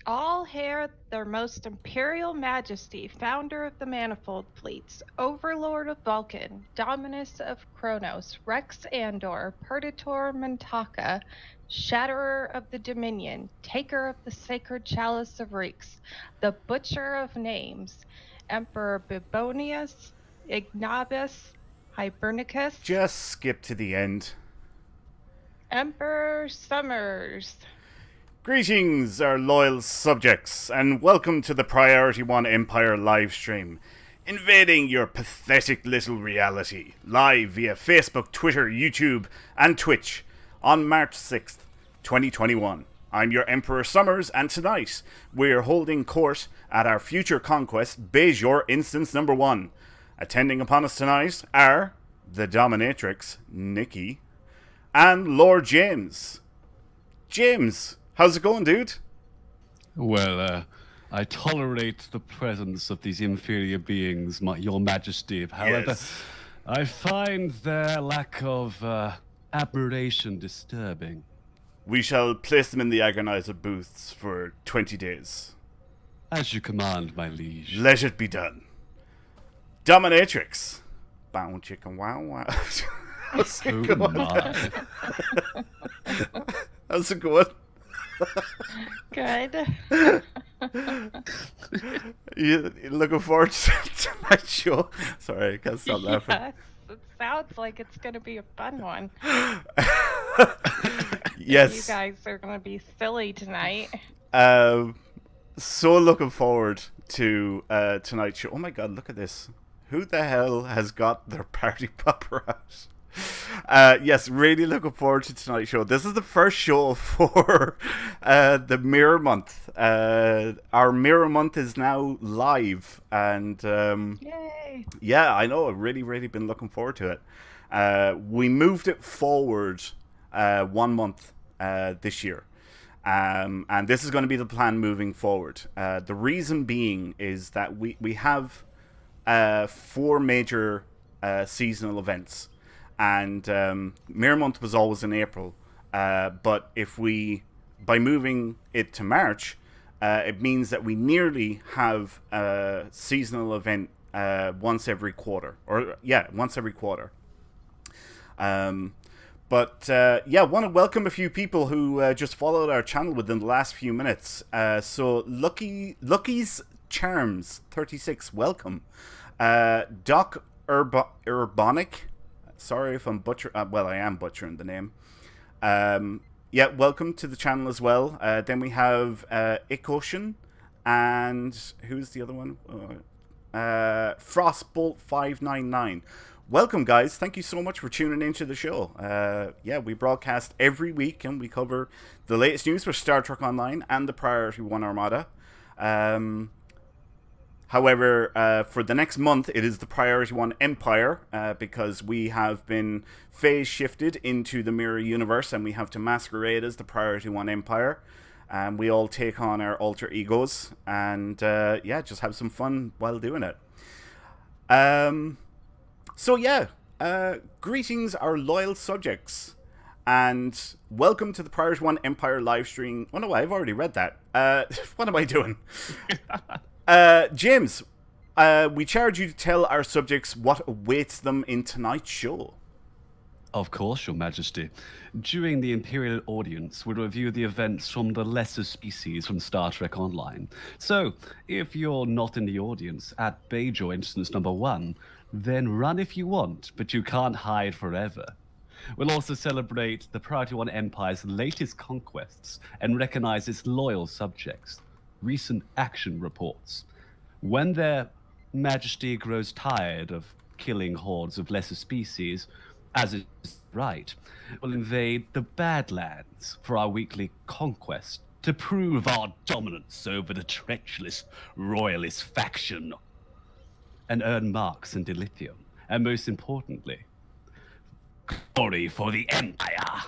All hail their most imperial majesty, founder of the manifold fleets, overlord of Vulcan, dominus of Kronos, Rex Andor, Perditor Mintaka, shatterer of the Dominion, taker of the sacred chalice of Reeks, the butcher of names, Emperor Bibonius, Ignabis, Hibernicus, Just skip to the end. Emperor Summers. Greetings, our loyal subjects, and welcome to the Priority One Empire livestream. Invading your pathetic little reality, live via Facebook, Twitter, YouTube, and Twitch on March 6th, 2021. I'm your Emperor Summers, and tonight we're holding court at our future conquest, Bajor Instance Number 1. Attending upon us tonight are the Dominatrix, Nikki, and Lord James. James, how's it going, dude? Well, I tolerate the presence of these inferior beings, your majesty. However, Yes. I find their lack of admiration disturbing. We shall place them in the agonizer booths for 20 days. As you command, my liege. Let it be done. Dominatrix. Bow chicken wow wow. How's it Oh going? my. How's it going? Good. You looking forward to tonight's show? Sorry, I can't stop laughing. Yes, it sounds like it's going to be a fun one. Yes. You guys are going to be silly tonight. So looking forward to tonight's show. Oh my god, look at this. Who the hell has got their party popper out? Yes, really looking forward to tonight's show. This is the first show for the Mirror Month. Our Mirror Month is now live, and Yay! yeah, I know. I've really been looking forward to it. We moved it forward 1 month this year. And this is going to be the plan moving forward. The reason being is that we have 4 major seasonal events. And Mirror Month was always in April. But by moving it to March, it means that we nearly have a seasonal event once every quarter. Once every quarter. But yeah, want to welcome a few people who just followed our channel within the last few minutes. So Lucky's Charms 36, welcome. Doc Urbonic, sorry if I'm butchering. Well, I am butchering the name. Yeah, welcome to the channel as well. Then we have Ickocean, and who's the other one? Frostbolt 599. Welcome, guys. Thank you so much for tuning into the show. Yeah, we broadcast every week, and we cover the latest news for Star Trek Online and the Priority One Armada. However, for the next month, it is the Priority One Empire, because we have been phase shifted into the Mirror Universe, and we have to masquerade as the Priority One Empire. And we all take on our alter egos, and yeah, just have some fun while doing it. So yeah, greetings our loyal subjects, and welcome to the Priority One Empire live stream. Oh no, I've already read that. What am I doing? James, we charge you to tell our subjects what awaits them in tonight's show. Of course, Your Majesty. During the Imperial audience, we'll review the events from the lesser species from Star Trek Online. So, if you're not in the audience at Bajor Instance Number 1, then run if you want, but you can't hide forever. We'll also celebrate the Priority One Empire's latest conquests and recognize its loyal subjects. Recent action reports. When their Majesty grows tired of killing hordes of lesser species, as is right, we'll invade the Badlands for our weekly conquest to prove our dominance over the treacherous royalist faction and earn marks in dilithium, and most importantly, glory for the Empire.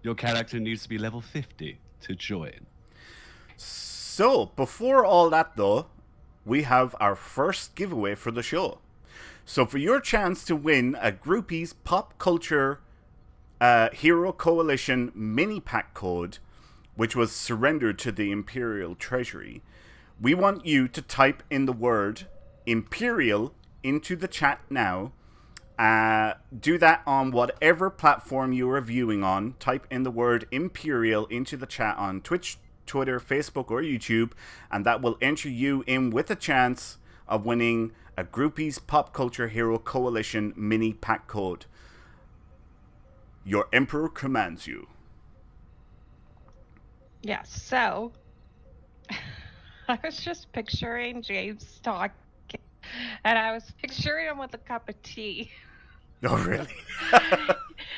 Your character needs to be level 50 to join. So, before all that though, we have our first giveaway for the show. So for your chance to win a Groupies Pop Culture Hero Coalition mini pack code, which was surrendered to the Imperial Treasury, we want you to type in the word Imperial into the chat now. Do that on whatever platform you are viewing on. Type in the word Imperial into the chat on Twitch, Twitter, Facebook, or YouTube, and that will enter you in with a chance of winning a Groupies Pop Culture Hero Coalition mini pack code. Your Emperor commands you. Yes, so I was just picturing James talking, and I was picturing him with a cup of tea. Oh, really?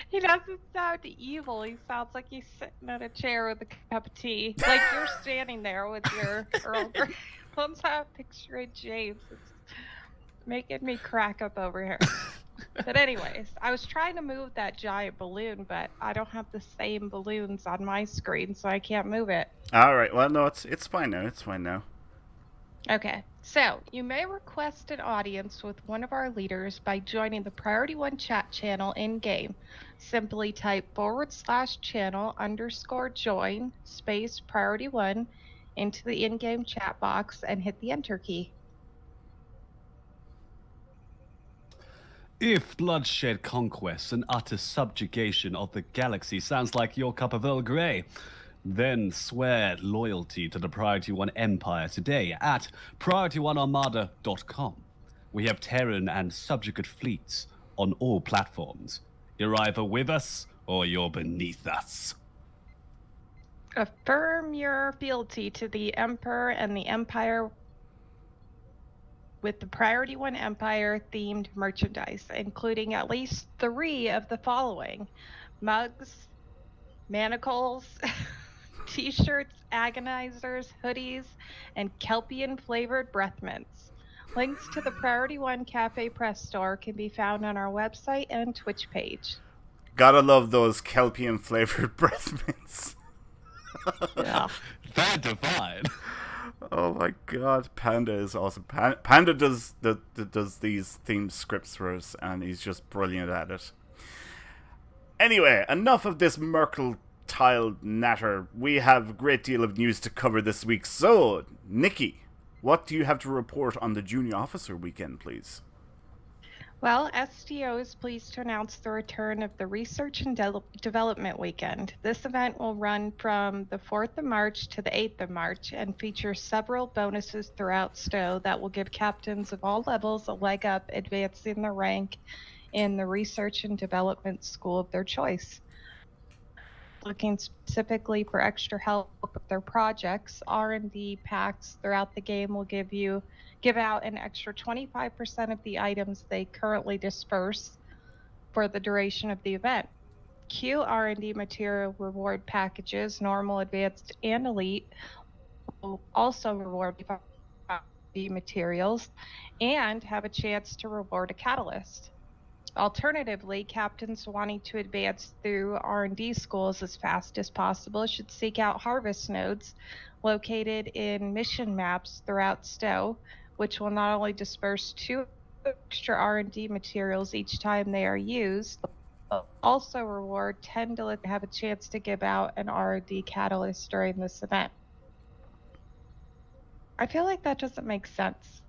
He doesn't sound evil. He sounds like he's sitting in a chair with a cup of tea. Like you're standing there with your Earl Grey. That's how I'm picturing James. It's making me crack up over here. But anyways, I was trying to move that giant balloon, but I don't have the same balloons on my screen, so I can't move it. All right. Well, no, it's fine now. It's fine now. Okay, so you may request an audience with one of our leaders by joining the Priority One chat channel in-game. Simply type /channel_join space Priority One into the in-game chat box and hit the enter key. If bloodshed conquest and utter subjugation of the galaxy sounds like your cup of Earl Grey, then swear loyalty to the Priority One Empire today at PriorityOneArmada.com. We have Terran and subjugate fleets on all platforms. You're either with us or you're beneath us. Affirm your fealty to the Emperor and the Empire with the Priority One Empire themed merchandise, including at least 3 of the following: mugs, manacles, t-shirts, agonizers, hoodies, and Kelpian flavored breath mints. Links to the Priority One Cafe Press store can be found on our website and Twitch page. Gotta love those Kelpian flavored breath mints. Yeah. They're divine. Oh my god, Panda is awesome. Panda does these themed scripts for us, and he's just brilliant at it. Anyway, enough of this Merkel-tiled natter. We have a great deal of news to cover this week. So, Nikki, what do you have to report on the Junior Officer Weekend, please? Well, SDO is pleased to announce the return of the Research and Development Weekend. This event will run from the 4th of March to the 8th of March and feature several bonuses throughout STO that will give captains of all levels a leg up advancing their rank in the Research and Development school of their choice. Looking specifically for extra help with their projects, R&D packs throughout the game will give out an extra 25% of the items they currently disperse for the duration of the event. Q R&D material reward packages, normal, advanced, and elite, will also reward R&D materials and have a chance to reward a catalyst. Alternatively, captains wanting to advance through R&D schools as fast as possible should seek out harvest nodes located in mission maps throughout STO, which will not only disperse 2 extra R&D materials each time they are used, but also reward 10 to have a chance to give out an R&D catalyst during this event. I feel like that doesn't make sense.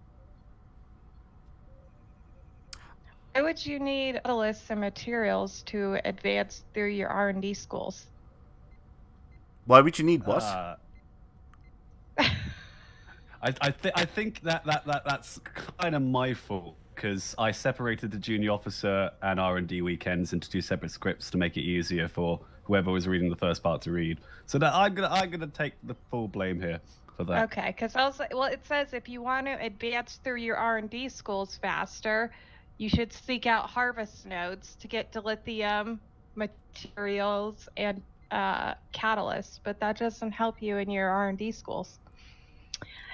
Why would you need catalysts and materials to advance through your R&D schools? Why would you need what? I think that's kind of my fault, because I separated the Junior Officer and R&D weekends into 2 separate scripts to make it easier for whoever was reading the first part to read. So that I'm gonna take the full blame here for that. Okay, because it says if you want to advance through your R&D schools faster, you should seek out harvest nodes to get dilithium materials and catalysts, but that doesn't help you in your R&D schools.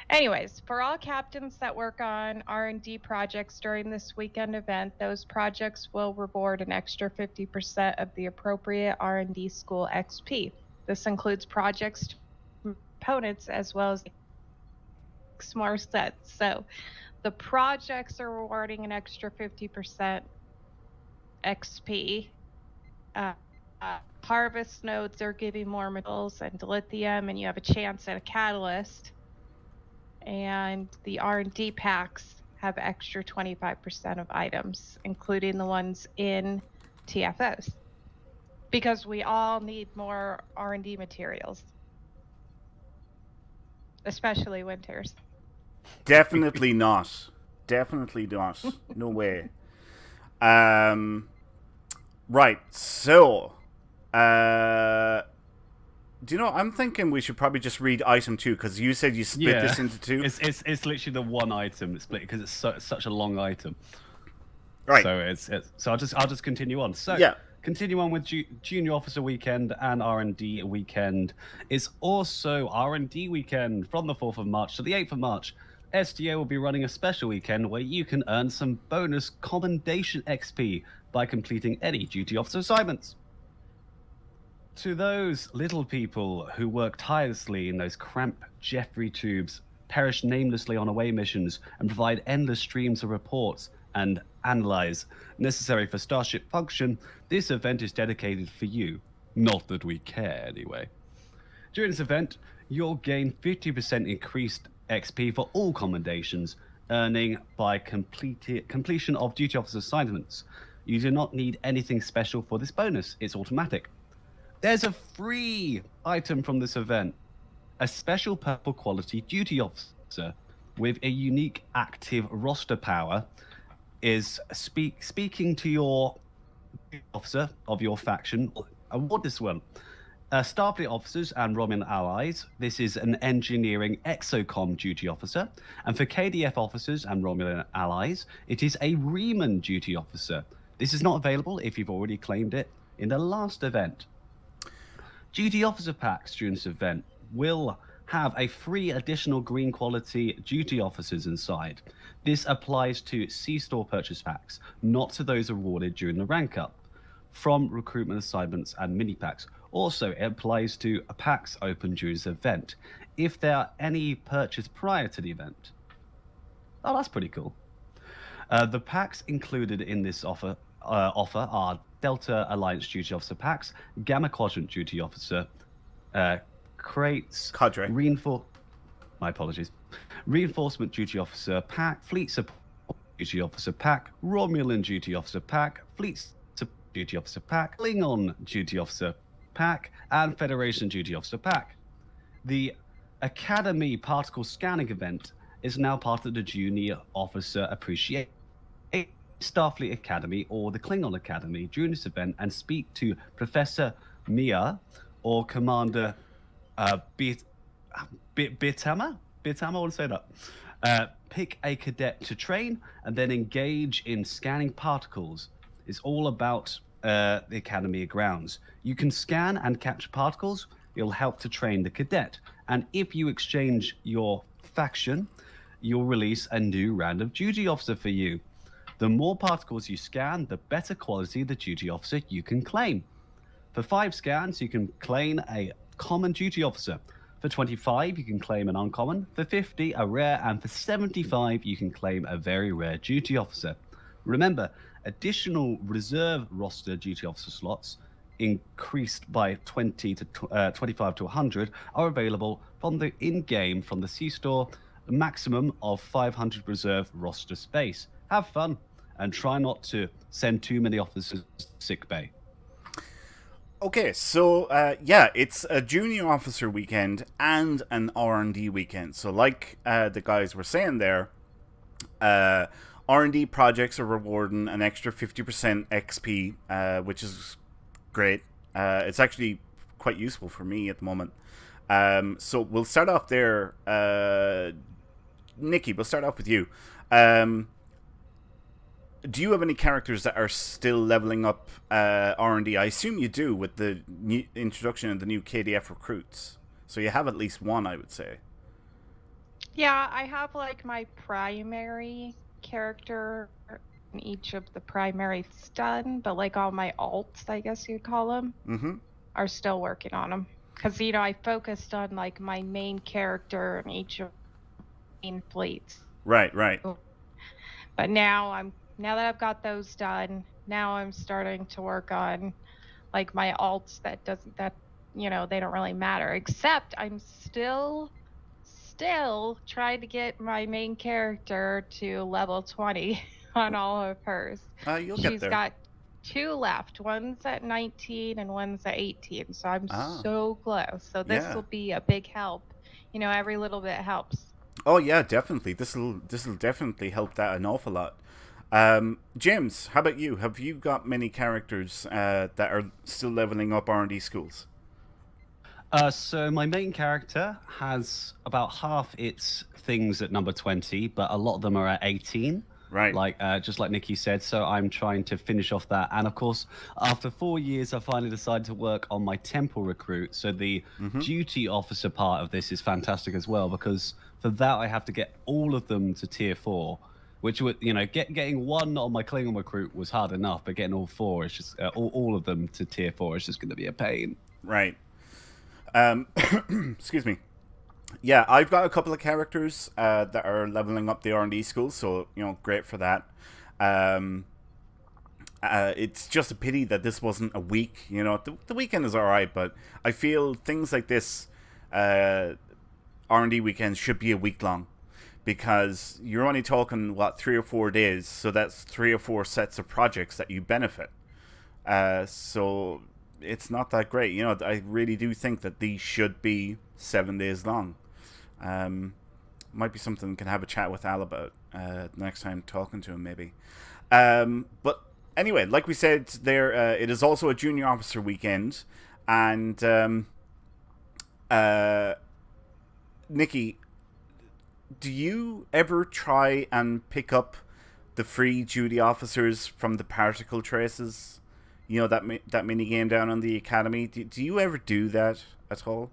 Anyways, for all captains that work on R&D projects during this weekend event, those projects will reward an extra 50% of the appropriate R&D school XP. This includes projects, components, as well as more sets. So the projects are rewarding an extra 50% XP. harvest nodes are giving more metals and lithium, and you have a chance at a catalyst. And the R&D packs have extra 25% of items, including the ones in TFOs, because we all need more R&D materials, especially winters. Definitely not. Definitely not. No way. Right. So, do you know? I'm thinking we should probably just read item 2 because you said you split this into 2. It's literally the one item that's split because it's such a long item. Right. So I'll just continue on. So yeah. Continue on with Junior Officer Weekend and R&D Weekend. It's also R&D Weekend from the 4th of March to the 8th of March. SDA will be running a special weekend where you can earn some bonus commendation XP by completing any duty officer assignments. To those little people who work tirelessly in those cramped Jeffrey tubes, perish namelessly on away missions, and provide endless streams of reports and analyze necessary for Starship function, this event is dedicated for you. Not that we care, anyway. During this event, you'll gain 50% increased XP for all commendations, earning by completion of duty officer assignments. You do not need anything special for this bonus. It's automatic. There's a free item from this event. A special purple quality duty officer with a unique active roster power is speaking to your officer of your faction. Award this one. Starfleet officers and Romulan allies, this is an engineering exocom duty officer. And for KDF officers and Romulan allies, it is a Riemann duty officer. This is not available if you've already claimed it in the last event. Duty officer packs during this event will have a free additional green quality duty officers inside. This applies to C-store purchase packs, not to those awarded during the rank up, from recruitment assignments and mini packs. Also, it applies to packs open during this event, if there are any purchased prior to the event. Oh, that's pretty cool. The packs included in this offer are Delta Alliance Duty Officer packs, Gamma Quadrant Duty Officer, crates, Cadre. My apologies. Reinforcement Duty Officer pack, Fleet Support Duty Officer pack, Romulan Duty Officer pack, Fleet Support Duty Officer pack, Klingon Duty Officer pack, and Federation Duty Officer pack. The Academy Particle Scanning event is now part of the Junior Officer Appreciation Starfleet Academy or the Klingon Academy during this event and speak to Professor Mia or Commander Bitama? I want to say that. Pick a cadet to train and then engage in scanning particles. It's all about the Academy grounds. You can scan and capture particles. It'll help to train the cadet. And if you exchange your faction, you'll release a new random duty officer for you. The more particles you scan, the better quality the duty officer you can claim. For 5 scans, you can claim a common duty officer. For 25, you can claim an uncommon. For 50, a rare. And for 75, you can claim a very rare duty officer. Remember, additional reserve roster duty officer slots, increased by 20 to 25 to 100, are available from the in-game from the C-store, a maximum of 500 reserve roster space. Have fun, and try not to send too many officers to sick bay. Okay, so yeah, it's a junior officer weekend and an R&D weekend. So like the guys were saying there, R&D projects are rewarding an extra 50% XP, which is great. It's actually quite useful for me at the moment. So we'll start off there. Nikki, we'll start off with you. Do you have any characters that are still leveling up R&D? I assume you do with the new introduction of the new KDF recruits. So you have at least one, I would say. Yeah, I have like my primary character in each of the primary done, but like all my alts, I guess you'd call them, are still working on them. Because, you know, I focused on like my main character in each of the main fleets. Right. But now that I've got those done, now I'm starting to work on like my alts that they don't really matter. Except I'm still trying to get my main character to level 20 on all of hers. You'll get She's there. got 2 left. One's at 19 and one's at 18. So I'm so close. So this will be a big help. Every little bit helps. Oh yeah, definitely. This'll definitely help that an awful lot. James, how about you? Have you got many characters that are still leveling up R&D schools? So my main character has about half its things at number 20, but a lot of them are at 18. Right. Just like Nikki said, so I'm trying to finish off that. And of course, after 4 years, I finally decided to work on my temple recruit. So the duty officer part of this is fantastic as well, because for that, I have to get all of them to tier 4, which would, getting one on my Klingon recruit was hard enough, but getting all 4 is just, all of them to tier 4 is just going to be a pain. Right. Excuse me. Yeah, I've got a couple of characters that are leveling up the R&D school, so great for that. It's just a pity that this wasn't a week. The weekend is all right, but I feel things like this, R&D weekends should be a week long, because you're only talking 3 or 4 days, so that's 3 or 4 sets of projects that you benefit. So it's not that great. I really do think that these should be 7 days long. Might be something we can have a chat with Al about next time talking to him, maybe. But anyway, like we said, it is also a junior officer weekend, and Nikki, do you ever try and pick up the free duty officers from the particle traces? That mini game down on the Academy. Do you ever do that at all?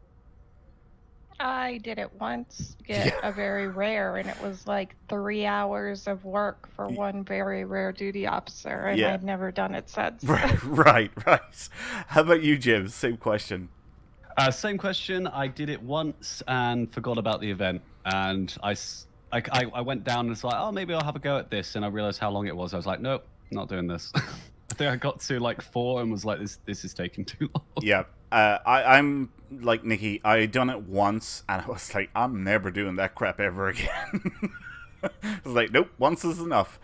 I did it once, get a very rare, and it was like 3 hours of work for one very rare duty officer, and I've never done it since. Right. How about you, Jim? Same question. Same question. I did it once and forgot about the event, and I went down and was like, oh, maybe I'll have a go at this, and I realized how long it was. I was like, nope, not doing this. I think I got to 4 and was like, this is taking too long. Yeah. I'm like Nikki. I done it once and I was like, I'm never doing that crap ever again. I was like, nope, once is enough.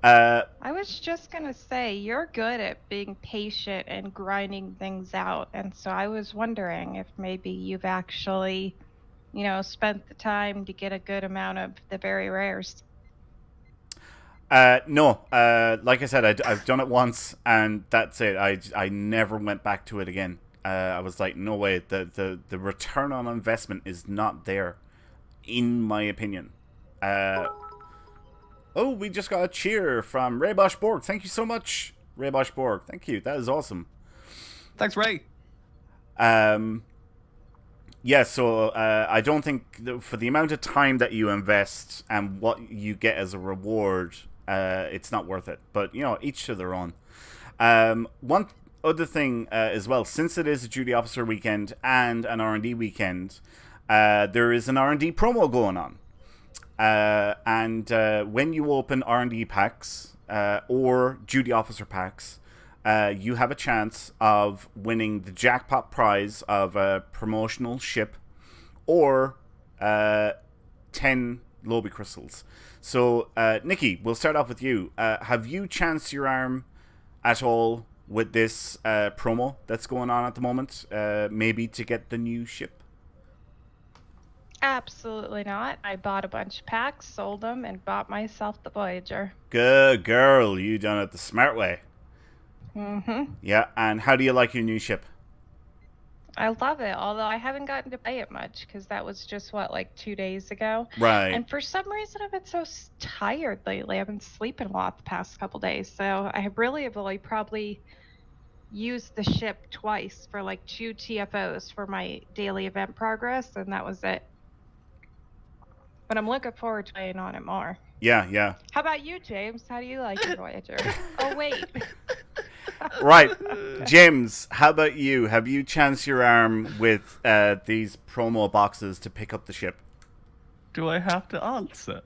I was just going to say, you're good at being patient and grinding things out. And so I was wondering if maybe you've actually, spent the time to get a good amount of the very rares. No, like I said, I've done it once and that's it. I never went back to it again. I was like, no way, the return on investment is not there, in my opinion. We just got a cheer from Ray Bosch Borg. Thank you so much, Ray Bosch Borg. Thank you. That is awesome. Thanks, Ray. So I don't think for the amount of time that you invest and what you get as a reward, it's not worth it. But, each to their own. One other thing as well, since it is a duty officer weekend and an R&D weekend, there is an R&D promo going on. And when you open R&D packs or duty officer packs, you have a chance of winning the jackpot prize of a promotional ship or 10 Lobby crystals. So, Nikki, we'll start off with you. Have you chanced your arm at all with this promo that's going on at the moment, maybe to get the new ship? Absolutely not. I bought a bunch of packs, sold them, and bought myself the Voyager. Good girl. You done it the smart way. Mm-hmm. Yeah, and how do you like your new ship? I love it, although I haven't gotten to play it much because that was just, 2 days ago? Right. And for some reason, I've been so tired lately. I've been sleeping a lot the past couple days, so I have only probably used the ship twice for 2 TFOs for my daily event progress, and that was it. But I'm looking forward to playing on it more. Yeah. How about you, James? How do you like your Voyager? Oh, wait. Right. James, how about you? Have you chanced your arm with these promo boxes to pick up the ship? Do I have to answer?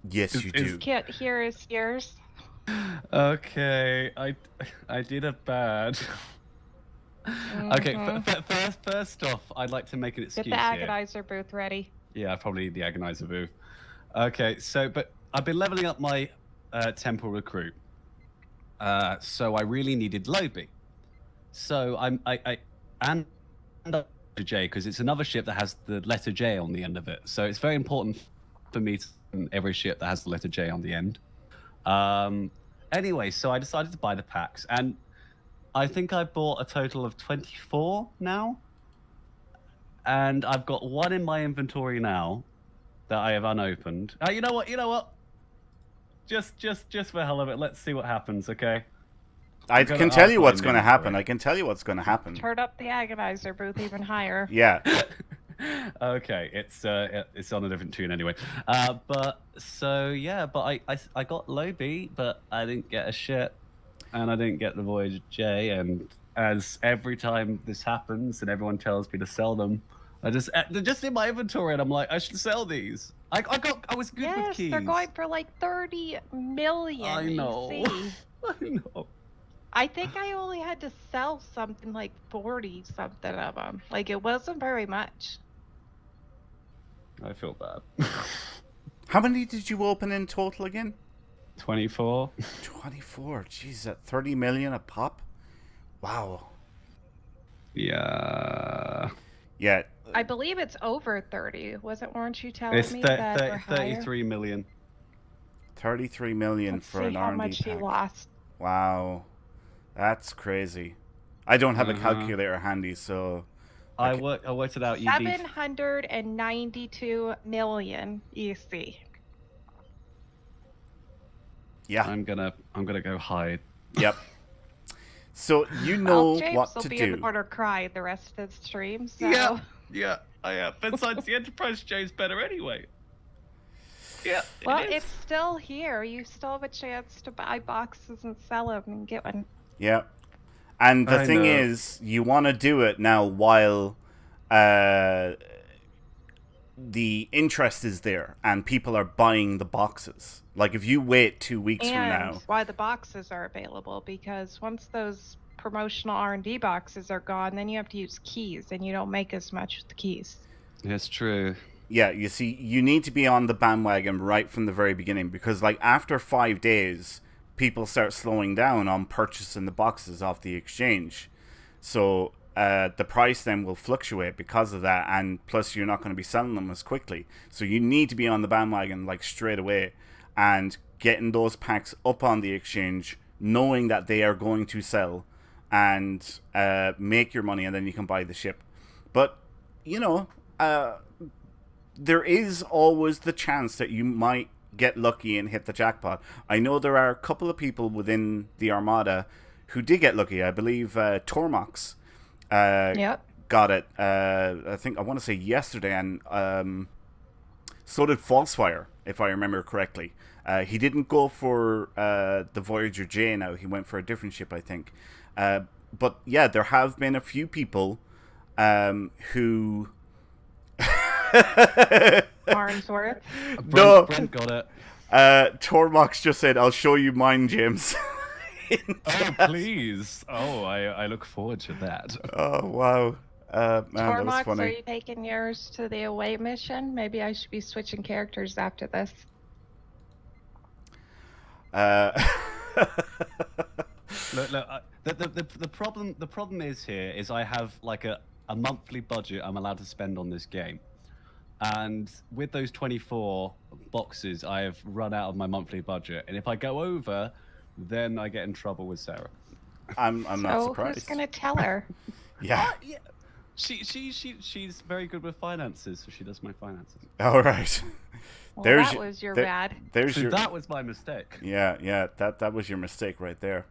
Yes, you do. Can't hear his ears. Okay, I did a bad. Okay, first off, I'd like to make an excuse Get the here. agonizer booth ready. Yeah, I probably need the agonizer booth. Okay, but I've been leveling up my temple recruit. So I really needed Lobie. So I and J, because it's another ship that has the letter J on the end of it. So it's very important for me to every ship that has the letter J on the end. Anyway, so I decided to buy the packs, and I think I bought a total of 24 now. And I've got one in my inventory now that I have unopened. You know what? Just for the hell of it, let's see what happens, okay? I can tell you what's going to happen. I can tell you what's going to happen. Turn up the agonizer booth even higher. Yeah. Okay, it's on a different tune anyway. But I got Lobie, but I didn't get a ship, and I didn't get the Voyager-J. And as every time this happens, and everyone tells me to sell them, they're just in my inventory, and I'm like, I should sell these. I was good with keys. Yes, they're going for like 30 million. I know. EC. I know. I think I only had to sell something like 40 something of them. Like, it wasn't very much. I feel bad. How many did you open in total again? 24. 24. Jeez, at 30 million a pop? Wow. Yeah. Yeah. I believe it's over 30. Weren't you telling It's me that we're higher? 33 million. 33 million Let's for see an how R&D much pack. he lost. Wow. That's crazy. I don't have a calculator handy, so... I worked it out. 792 million EC. Yeah. I'm gonna go hide. Yep. So you know James what will to be do. in the corner cry the rest of the stream. So. Yeah, I am. Besides, the Enterprise J's better anyway. Yeah. Well, it's still here. You still have a chance to buy boxes and sell them and get one. Yeah. And the thing is, you want to do it now while the interest is there and people are buying the boxes. Like, if you wait 2 weeks from now... And why the boxes are available, because once those promotional R&D boxes are gone, then you have to use keys, and you don't make as much with the keys. It's true. Yeah, you see, you need to be on the bandwagon right from the very beginning, because, like, after 5 days... people start slowing down on purchasing the boxes off the exchange. So the price then will fluctuate because of that, and plus you're not going to be selling them as quickly. So you need to be on the bandwagon like straight away and getting those packs up on the exchange, knowing that they are going to sell, and make your money, and then you can buy the ship. But, you know, there is always the chance that you might get lucky and hit the jackpot. I know there are a couple of people within the Armada who did get lucky. I believe Tormox got it. I think I want to say yesterday, and so did Falsefire, if I remember correctly. He didn't go for the Voyager-J now. He went for a different ship, I think. But yeah, there have been a few people who... Farnsworth. Brent got it. Tormox just said, "I'll show you mine, James." Oh, please. Oh, I look forward to that. Oh, wow. Man, that was Tormox, funny. are you taking yours to the away mission? Maybe I should be switching characters after this. Look, the problem is I have like a monthly budget I'm allowed to spend on this game. And with those 24 boxes, I have run out of my monthly budget. And if I go over, then I get in trouble with Sarah. I'm not surprised. Who's gonna tell her? Yeah. Yeah. She's very good with finances, so she does my finances. All right. Well, There's that was your bad. So that was my mistake. Yeah. That was your mistake right there.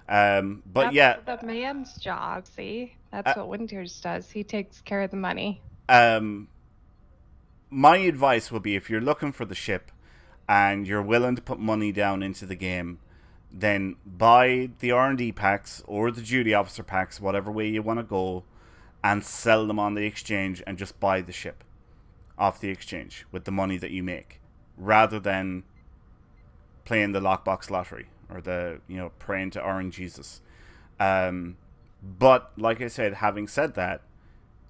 But That's yeah. the man's job. See, that's what Winters does. He takes care of the money. My advice will be, if you're looking for the ship and you're willing to put money down into the game, then buy the R&D packs or the duty officer packs, whatever way you want to go, and sell them on the exchange, and just buy the ship off the exchange with the money that you make, rather than playing the lockbox lottery, or the praying to Orange Jesus. But like I said, having said that,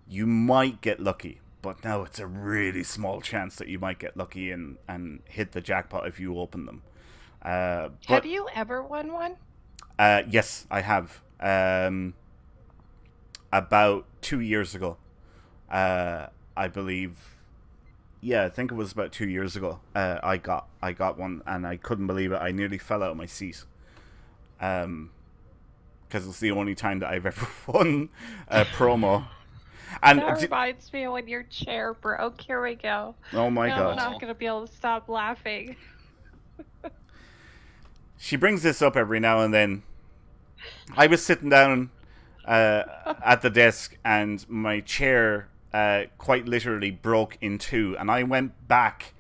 you might get lucky. But no, it's a really small chance that you might get lucky and hit the jackpot if you open them. Have you ever won one? Yes, I have. About 2 years ago, I believe. Yeah, I think it was about 2 years ago. I got one, and I couldn't believe it. I nearly fell out of my seat. Because it's the only time that I've ever won a promo. And that reminds me of when your chair broke. Here we go. Oh my God! I'm not going to be able to stop laughing. She brings this up every now and then. I was sitting down at the desk, and my chair quite literally broke in two, and I went back,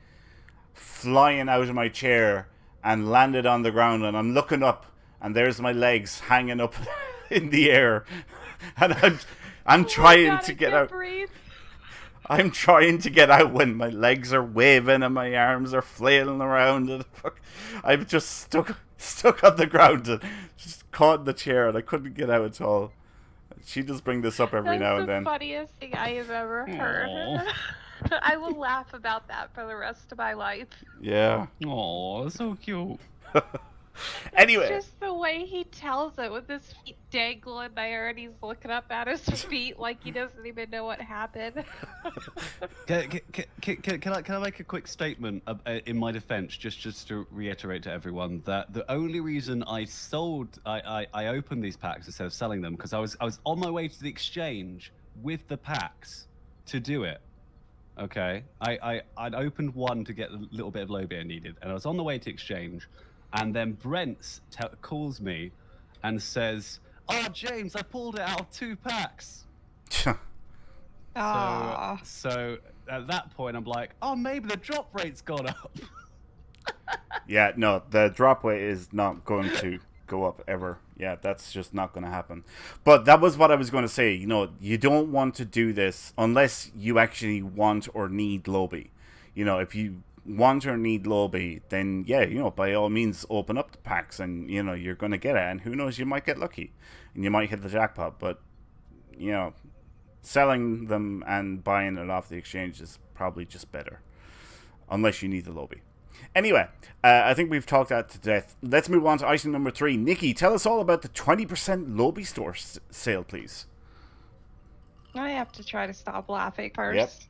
flying out of my chair, and landed on the ground. And I'm looking up, and there's my legs hanging up in the air, and I'm trying to get out. Breathe. I'm trying to get out when my legs are waving and my arms are flailing around, and I'm just stuck on the ground and just caught in the chair, and I couldn't get out at all. She does bring this up every now and then. That's the funniest thing I have ever heard. I will laugh about that for the rest of my life. Yeah. Oh, so cute. Anyway. It's just the way he tells it with his feet dangling there, and he's looking up at his feet like he doesn't even know what happened. Can I make a quick statement in my defense, just to reiterate to everyone that the only reason I opened these packs instead of selling them, because I was on my way to the exchange with the packs to do it. Okay, I'd opened one to get the little bit of Lobby I needed, and I was on the way to exchange. And then Brent calls me and says, "Oh, James, I pulled it out of 2 packs." So at that point, I'm like, "Oh, maybe the drop rate's gone up." Yeah, no, the drop rate is not going to go up ever. Yeah, that's just not going to happen. But that was what I was going to say. You don't want to do this unless you actually want or need Lobby. If you want or need Lobby, then yeah, by all means open up the packs, and you're going to get it, and who knows, you might get lucky and you might hit the jackpot. But selling them and buying it off the exchange is probably just better, unless you need the Lobby. Anyway, I think we've talked that to death. Let's move on to item number 3. Nikki, tell us all about the 20% Lobby store sale, please. I have to try to stop laughing first.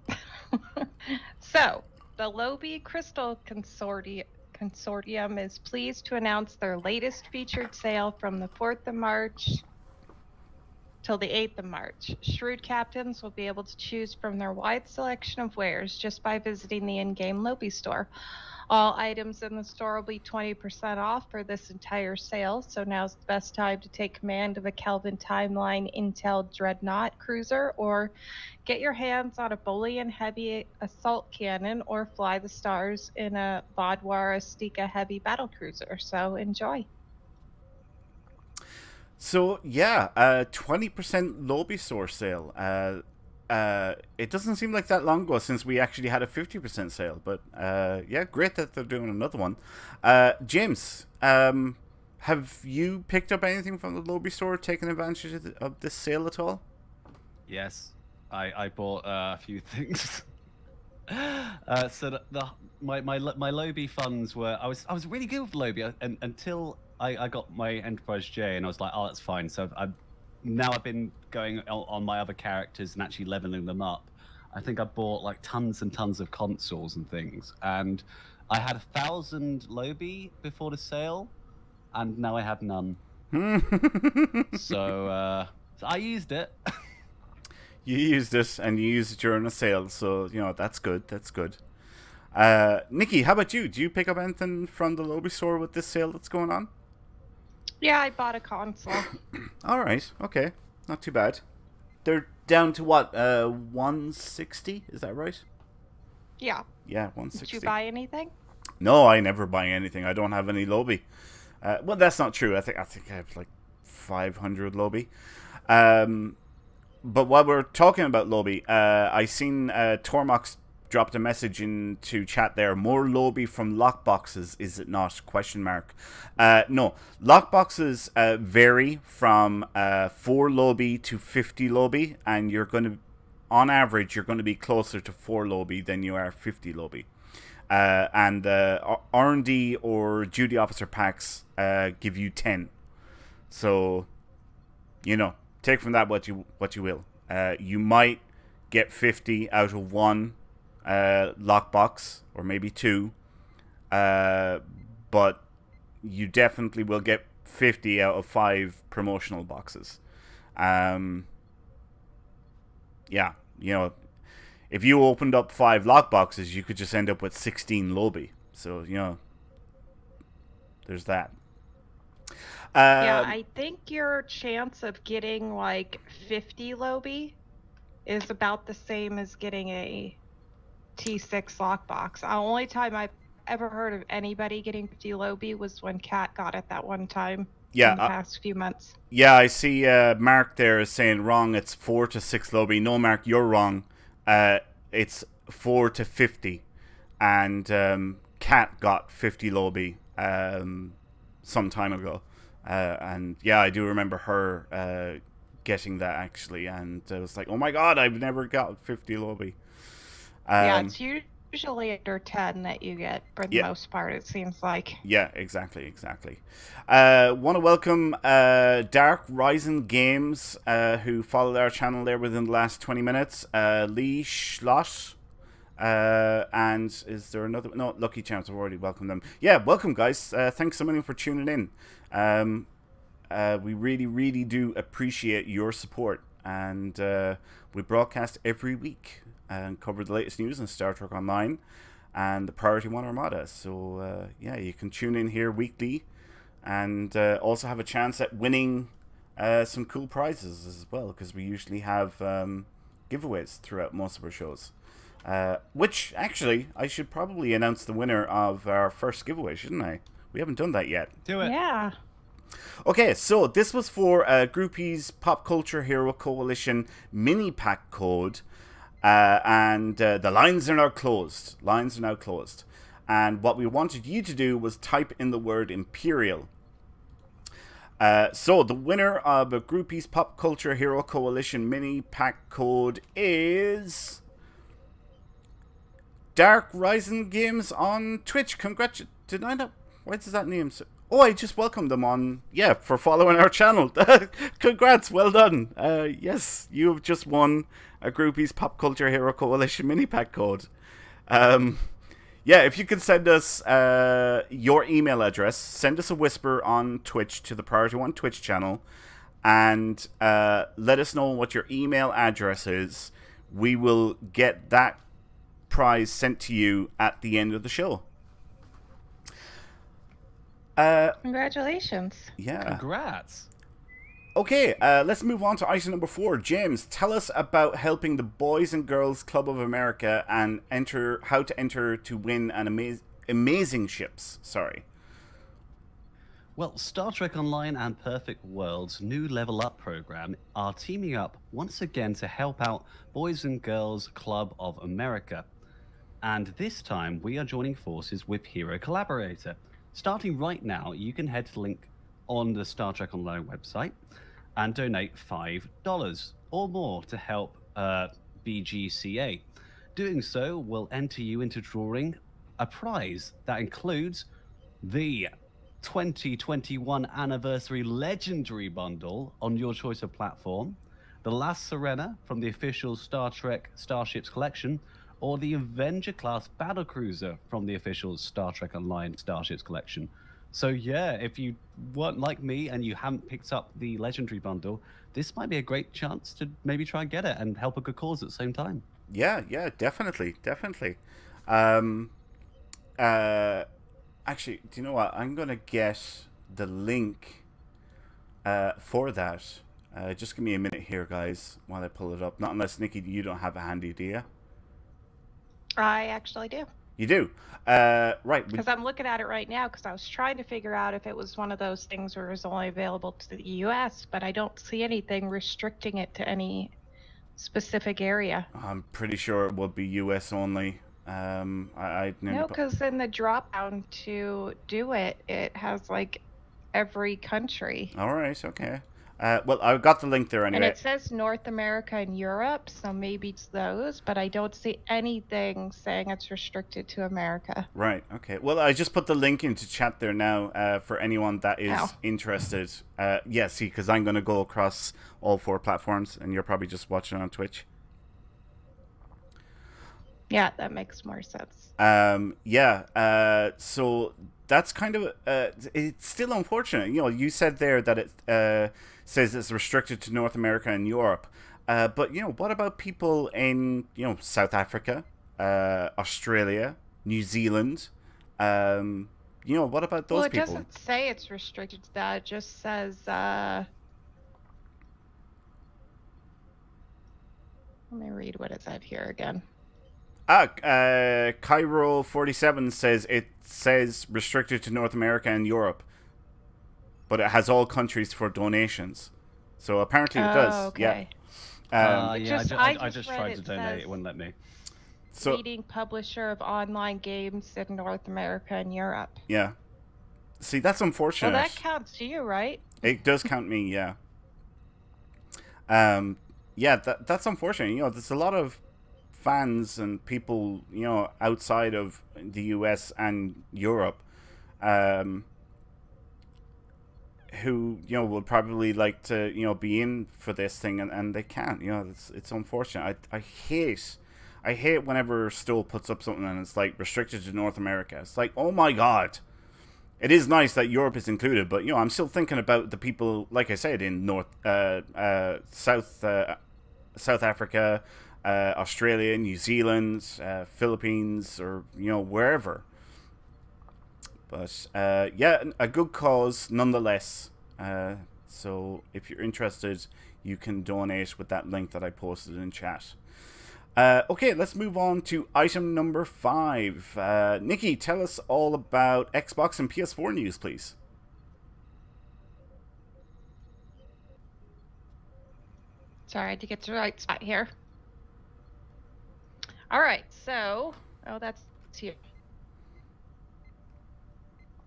Yep. So the Lobby Crystal Consortium is pleased to announce their latest featured sale from the 4th of March till the 8th of March. Shrewd captains will be able to choose from their wide selection of wares just by visiting the in-game Lobby store. All items in the store will be 20% off for this entire sale, so now's the best time to take command of a Kelvin Timeline Intel Dreadnought cruiser, or get your hands on a Bolian heavy assault cannon, or fly the stars in a Bodwar Astika heavy battle cruiser. So enjoy. So yeah, 20% Lobby store sale. It doesn't seem like that long ago since we actually had a 50% sale, but yeah, great that they're doing another one. James, have you picked up anything from the Lobby store, taken advantage of this sale at all? Yes, I bought a few things. So my Lobby funds were, I was really good with Lobby until I got my Enterprise J, and I was like, oh, that's fine. So I've been going on my other characters and actually leveling them up. I think I bought like tons and tons of consoles and things, and I had 1,000 Lobby before the sale, and now I have none. So I used it. You used it, and you used it during a sale, so that's good. That's good. Nikki, how about you? Do you pick up anything from the Lobby store with this sale that's going on? Yeah, I bought a console. All right, okay, not too bad. They're down to what, 160? Is that right? Yeah. Yeah, 160. Did you buy anything? No, I never buy anything. I don't have any Lobby. Well, that's not true. I think I have like 500 Lobby. But while we're talking about Lobby, I seen Tormach's dropped a message into chat there. More lobby from lockboxes, is it not? ? No, lockboxes vary from 4 lobby to 50 lobby, and you're going to, on average, you're going to be closer to 4 lobby than you are 50 lobby. And R&D or duty officer packs give you 10. So, take from that what you will. You might get 50 out of 1 lockbox, or maybe 2, but you definitely will get 50 out of 5 promotional boxes. If you opened up 5 lockboxes, you could just end up with 16 lobby. So, there's that. I think your chance of getting like 50 lobby is about the same as getting a T6 lockbox. The only time I've ever heard of anybody getting 50 lobby was when Kat got it that one time in the past few months. Yeah, I see Mark there is saying wrong. It's 4 to 6 lobby. No, Mark, you're wrong. It's 4 to 50. And Kat got 50 lobby some time ago. And yeah, I do remember her getting that actually. And I was like, oh my god, I've never got 50 lobby. It's usually under 10 that you get for the most part, it seems like. Yeah, exactly. Want to welcome Dark Rising Games, who followed our channel there within the last 20 minutes. Lee Schlott. And is there another? No, Lucky Champs. I've already welcomed them. Yeah, welcome, guys. Thanks so much for tuning in. We really, really do appreciate your support. And we broadcast every week and cover the latest news on Star Trek Online and the Priority 1 Armada. So, you can tune in here weekly and also have a chance at winning some cool prizes as well, because we usually have giveaways throughout most of our shows. Which, actually, I should probably announce the winner of our first giveaway, shouldn't I? We haven't done that yet. Do it. Yeah. Okay, so this was for Groupies Pop Culture Hero Coalition mini pack code. And the lines are now closed. And what we wanted you to do was type in the word Imperial. So the winner of a Groupies Pop Culture Hero Coalition mini pack code is Dark Rising Games on Twitch. Did I not? Why does that name? Oh, I just welcomed them on. Yeah, for following our channel. Congrats, well done. Yes, you have just won a Groupies Pop Culture Hero Coalition mini pack code. If you could send us your email address, send us a whisper on Twitch to the Priority 1 Twitch channel, and let us know what your email address is. We will get that prize sent to you at the end of the show. Congratulations. Yeah. Congrats. Okay, let's move on to item number 4. James, tell us about helping the Boys and Girls Club of America and how to enter to win an amazing ships. Sorry. Well, Star Trek Online and Perfect World's new Level Up program are teaming up once again to help out Boys and Girls Club of America. And this time we are joining forces with Hero Collaborator. Starting right now, you can head to the link on the Star Trek Online website and donate $5 or more to help BGCA. Doing so will enter you into drawing a prize that includes the 2021 Anniversary Legendary Bundle on your choice of platform, the Last Serena from the official Star Trek Starships Collection, or the Avenger-class battlecruiser from the official Star Trek Online Starships Collection. So yeah, if you weren't like me and you haven't picked up the Legendary Bundle, this might be a great chance to maybe try and get it and help a good cause at the same time. Yeah, definitely. Actually, do you know what? I'm going to get the link for that. Just give me a minute here, guys, while I pull it up. Not unless, Nikki, you don't have it handy, do you? I actually do. You do? Right. Because I'm looking at it right now because I was trying to figure out if it was one of those things where it was only available to the U.S., but I don't see anything restricting it to any specific area. I'm pretty sure it would be US only. No, because in the drop down to do it, it has like every country. All right, okay. Well, I've got the link there And anyway. it says North America and Europe, so maybe it's those, but I don't see anything saying it's restricted to America. Right, okay. Well, I just put the link into chat there now for anyone that is Oh. interested. Yeah, see, because I'm going to go across all 4 platforms, and you're probably just watching on Twitch. Yeah, that makes more sense. So that's kind of it's still unfortunate. You know, you said there that it says it's restricted to North America and Europe, but you know, what about people in South Africa, Australia, New Zealand? You know, what about those people? Well, it doesn't say it's restricted to that. It just says. Let me read what it said here again. Cairo 47 says it says restricted to North America and Europe, but it has all countries for donations. So apparently it does. Okay. Yeah. I just tried to donate. It wouldn't let me. So, leading publisher of online games in North America and Europe. Yeah. See, that's unfortunate. Well, that counts you, right? It does count me, yeah. Yeah, that's unfortunate. You know, there's a lot of fans and people, you know, outside of the US and Europe, who, you know, would probably like to, you know, be in for this thing and they can't. You know, it's unfortunate. I hate whenever Stoll puts up something and it's like restricted to North America. It's like, oh my god. It is nice that Europe is included, but you know, I'm still thinking about the people, like I said, in South Africa, Australia, New Zealand, Philippines, or you know, wherever. But yeah, a good cause nonetheless. So if you're interested, you can donate with that link that I posted in chat. Okay, let's move on to item number 5. Nikki, tell us all about Xbox and PS4 news, please. Sorry, I had to get to the right spot here. All right, so... Oh, that's here.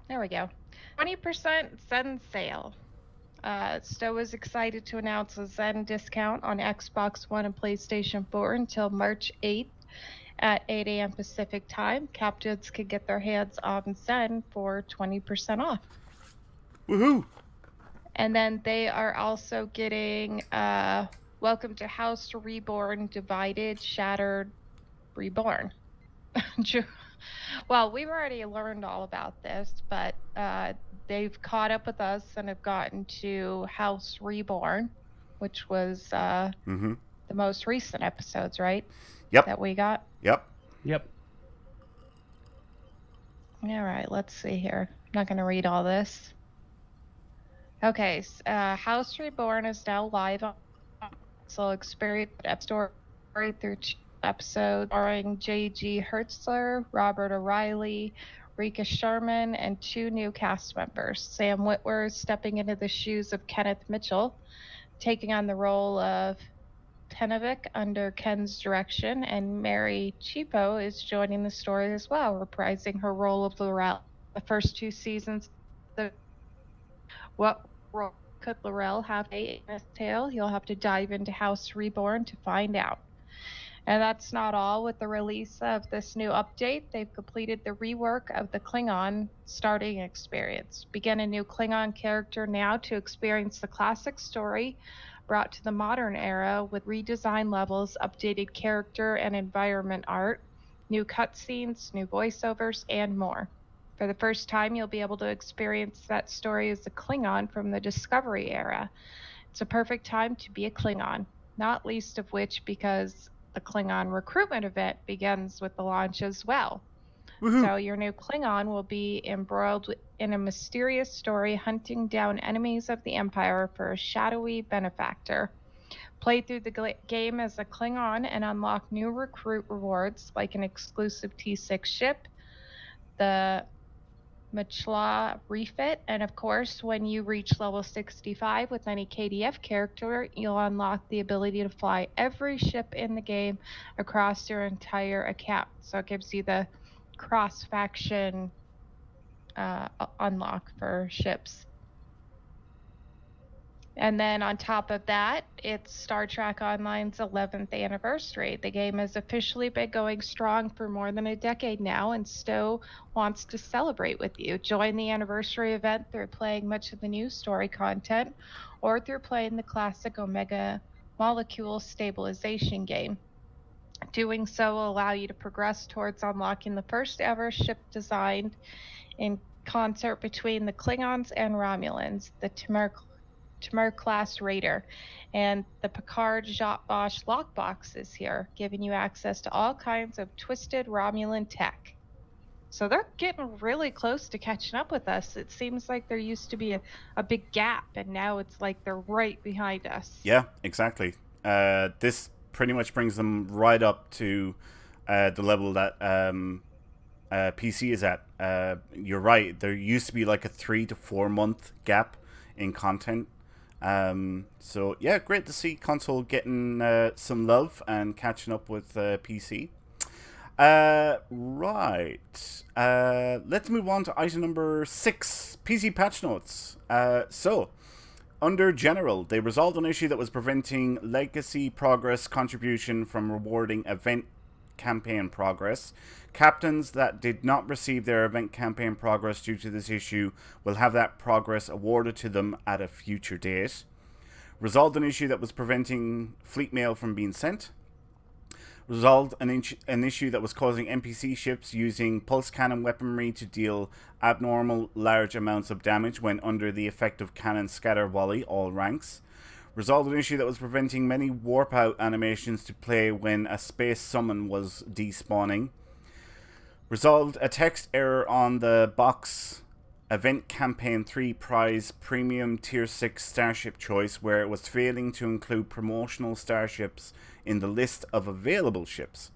There we go. 20% Zen sale. Stowe is excited to announce a Zen discount on Xbox One and PlayStation 4 until March 8th at 8 a.m. Pacific time. Captives can get their hands on Zen for 20% off. Woohoo! And then they are also getting Welcome to House Reborn, Divided, Shattered, Reborn. Well, we've already learned all about this, but they've caught up with us and have gotten to House Reborn, which was the most recent episodes, right? Yep. That we got? Yep. All right, let's see here. I'm not going to read all this. Okay, House Reborn is now live on so experience App Store through episodes starring J.G. Hertzler, Robert O'Reilly, Rika Sherman, and 2 new cast members. Sam Witwer stepping into the shoes of Kenneth Mitchell, taking on the role of Tenovic under Ken's direction, and Mary Chipo is joining the story as well, reprising her role of Laurel. The first 2 seasons, what role could Laurel have in this tale? You'll have to dive into House Reborn to find out. And that's not all. With the release of this new update, they've completed the rework of the Klingon starting experience. Begin a new Klingon character now to experience the classic story brought to the modern era with redesigned levels, updated character and environment art, new cutscenes, new voiceovers, and more. For the first time, you'll be able to experience that story as a Klingon from the Discovery era. It's a perfect time to be a Klingon, not least of which because the Klingon recruitment event begins with the launch as well. Woohoo. So your new Klingon will be embroiled in a mysterious story hunting down enemies of the Empire for a shadowy benefactor. Play through the game as a Klingon and unlock new recruit rewards like an exclusive T6 ship, the Machla refit, and of course, when you reach level 65 with any KDF character, you'll unlock the ability to fly every ship in the game across your entire account. So it gives you the cross-faction unlock for ships. And then on top of that, it's Star Trek Online's 11th anniversary. The game has officially been going strong for more than a decade now, and Stowe wants to celebrate with you. Join the anniversary event through playing much of the new story content or through playing the classic Omega Molecule Stabilization game. Doing so will allow you to progress towards unlocking the first ever ship designed in concert between the Klingons and Romulans, the Timur-class Raider, and the Picard Jotbosch lockbox is here, giving you access to all kinds of twisted Romulan tech. So they're getting really close to catching up with us. It seems like there used to be a big gap, and now it's like they're right behind us. Yeah, exactly. This pretty much brings them right up to the level that PC is at. You're right. There used to be like a 3 to 4 month gap in content. So yeah, great to see console getting some love and catching up with PC. Right. Let's move on to item number 6, PC patch notes. So, under General, they resolved an issue that was preventing legacy progress contribution from rewarding event campaign progress. Captains that did not receive their event campaign progress due to this issue will have that progress awarded to them at a future date. Resolved an issue that was preventing fleet mail from being sent. Resolved an issue that was causing NPC ships using pulse cannon weaponry to deal abnormal large amounts of damage when under the effect of cannon scatter volley all ranks. Resolved an issue that was preventing many warp out animations to play when a space summon was despawning. Resolved a text error on the box Event Campaign 3 prize premium tier 6 starship choice where it was failing to include promotional starships in the list of available ships.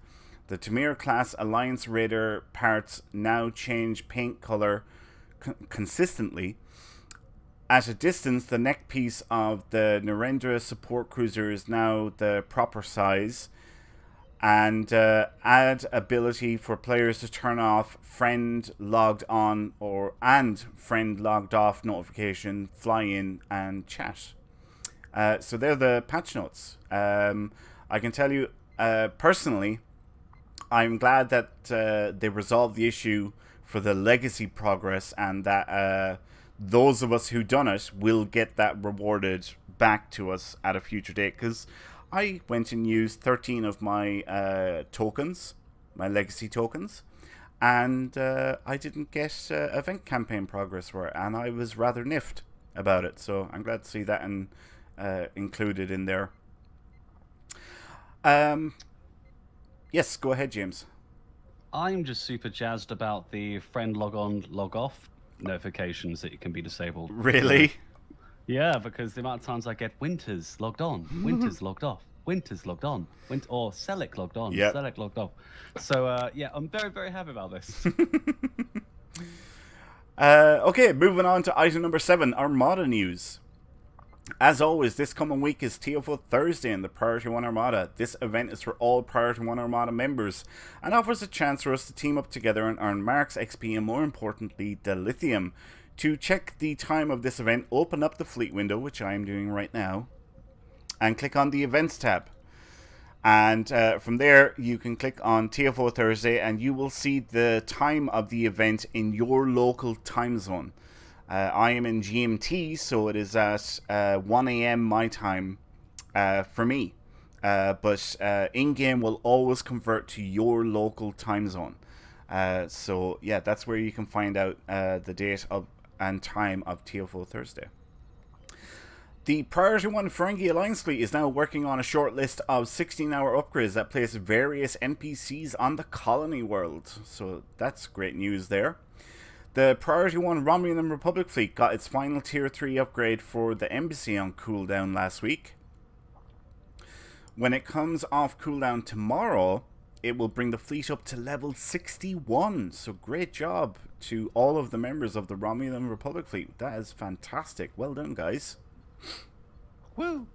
The Tamir class Alliance Raider parts now change paint color consistently. At a distance, the neck piece of the Narendra support cruiser is now the proper size. And add ability for players to turn off friend logged on and friend logged off notification, fly in and chat. So they're the patch notes. I can tell you personally, I'm glad that they resolved the issue for the legacy progress, and that those of us who done it will get that rewarded back to us at a future date, because I went and used 13 of my tokens, my legacy tokens, and I didn't get event campaign progress for it, and I was rather miffed about it. So I'm glad to see that included in there. Yes, go ahead, James. I'm just super jazzed about the friend log on, log off notifications that can be disabled. Really? Yeah, because the amount of times I get Winters logged on, Winters logged off, Winters logged on, or Select logged on, yep. Select logged off. So, yeah, I'm very, very happy about this. Okay, moving on to item number 7, Armada news. As always, this coming week is TFO Thursday in the Priority 1 Armada. This event is for all Priority 1 Armada members and offers a chance for us to team up together and earn marks, XP, and more importantly, dilithium. To check the time of this event, open up the fleet window, which I am doing right now, and click on the events tab. And from there, you can click on TFO Thursday, and you will see the time of the event in your local time zone. I am in GMT, so it is at 1 a.m. my time for me. But in-game will always convert to your local time zone. So, yeah, that's where you can find out the date of and time of TFO Thursday. The Priority 1 Ferengi Alliance fleet is now working on a short list of 16-hour upgrades that place various NPCs on the colony world. So that's great news there. The Priority 1 Romulan Republic fleet got its final Tier 3 upgrade for the Embassy on cooldown last week. When it comes off cooldown tomorrow, it will bring the fleet up to level 61. So great job to all of the members of the Romulan Republic fleet. That is fantastic. Well done, guys. Woo!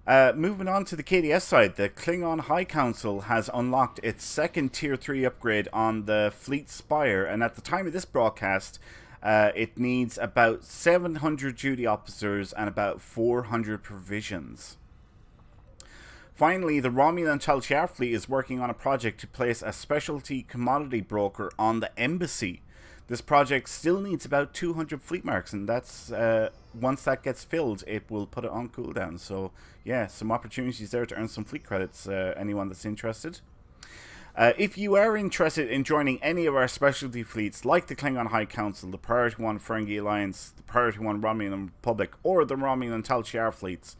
Moving on to the KDS side, the Klingon High Council has unlocked its second Tier 3 upgrade on the Fleet Spire, and at the time of this broadcast, it needs about 700 duty officers and about 400 provisions. Finally, the Romulan Tal Shiar fleet is working on a project to place a specialty commodity broker on the embassy. This project still needs about 200 fleet marks, and that's once that gets filled, it will put it on cooldown. So, yeah, some opportunities there to earn some fleet credits, anyone that's interested. If you are interested in joining any of our specialty fleets, like the Klingon High Council, the Priority 1 Ferengi Alliance, the Priority 1 Romulan Republic, or the Romulan Tal Shiar fleets,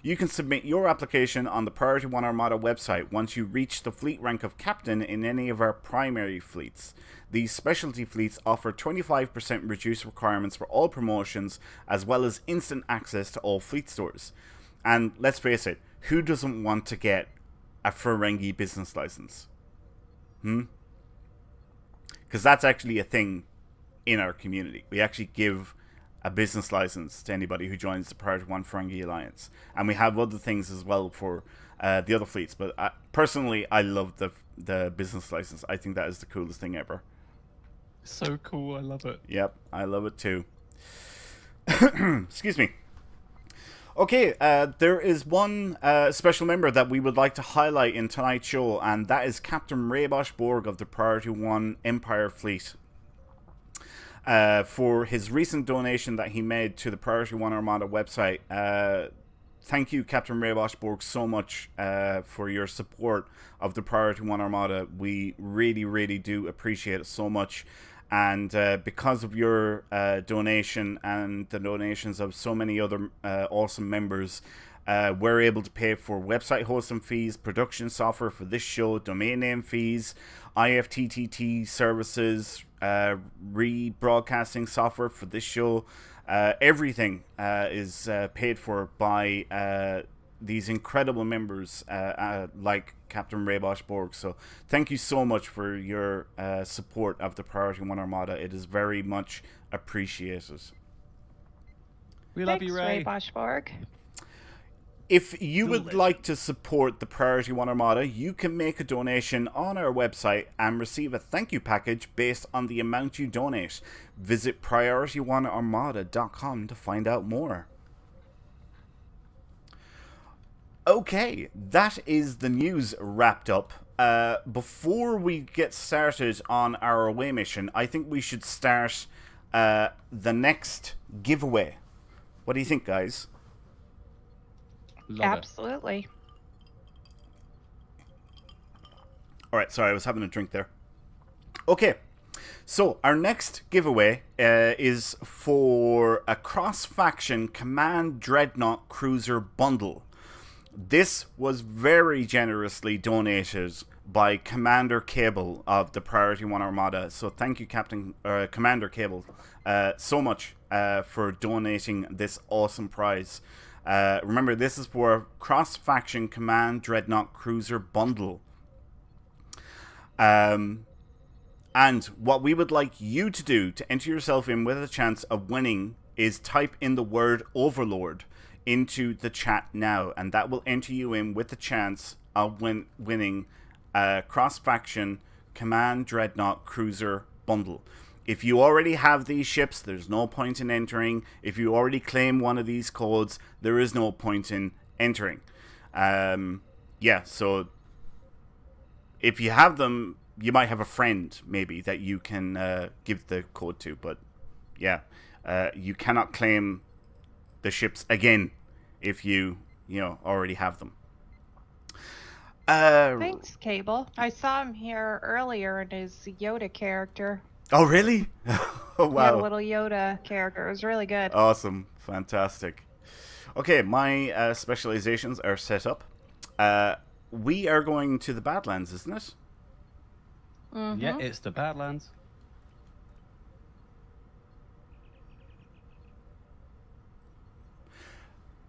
you can submit your application on the Priority 1 Armada website once you reach the fleet rank of captain in any of our primary fleets. These specialty fleets offer 25% reduced requirements for all promotions, as well as instant access to all fleet stores. And let's face it, who doesn't want to get a Ferengi business license? Because that's actually a thing in our community. We actually give a business license to anybody who joins the Priority 1 Ferengi Alliance. And we have other things as well for the other fleets. But personally, I love the business license. I think that is the coolest thing ever. So cool, I love it. Yep, I love it too. Excuse me. Okay, there is one special member that we would like to highlight in tonight's show, and that is Captain Raybosh Borg of the Priority 1 Empire Fleet. For his recent donation that he made to the Priority 1 Armada website. Thank you, Captain Raybosh Borg, so much for your support of the Priority 1 Armada. We really, really do appreciate it so much. And because of your donation and the donations of so many other awesome members, we're able to pay for website hosting fees, production software for this show, domain name fees, IFTTT services, rebroadcasting software for this show. Everything is paid for by these incredible members like Captain Raybosh Borg. So thank you so much for your support of the Priority 1 Armada. It is very much appreciated. We love you, Ray. Raybosh Borg. If you would like to support the Priority 1 Armada, you can make a donation on our website and receive a thank you package based on the amount you donate. Visit PriorityOneArmada.com to find out more. Okay, that is the news wrapped up. Before we get started on our away mission, I think we should start the next giveaway. What do you think, guys? Love Absolutely. Alright, sorry, I was having a drink there. Okay, so our next giveaway is for a cross-faction Command Dreadnought Cruiser bundle. This was very generously donated by Commander Cable of the Priority 1 Armada. So thank you, Commander Cable, so much for donating this awesome prize. Remember, this is for a cross-faction Command Dreadnought Cruiser bundle. And what we would like you to do to enter yourself in with a chance of winning is type in the word Overlord into the chat now, and that will enter you in with the chance of winning a cross-faction Command Dreadnought Cruiser bundle. If you already have these ships, there's no point in entering. If you already claim one of these codes, there is no point in entering. Yeah, so if you have them, you might have a friend, maybe, that you can give the code to. But, yeah, you cannot claim the ships again if you already have them. Thanks, Cable. I saw him here earlier in his Yoda character. Oh, really? Oh, wow. He had a little Yoda character. It was really good. Awesome. Fantastic. Okay, my specializations are set up. We are going to the Badlands, isn't it? Mm-hmm. Yeah, it's the Badlands.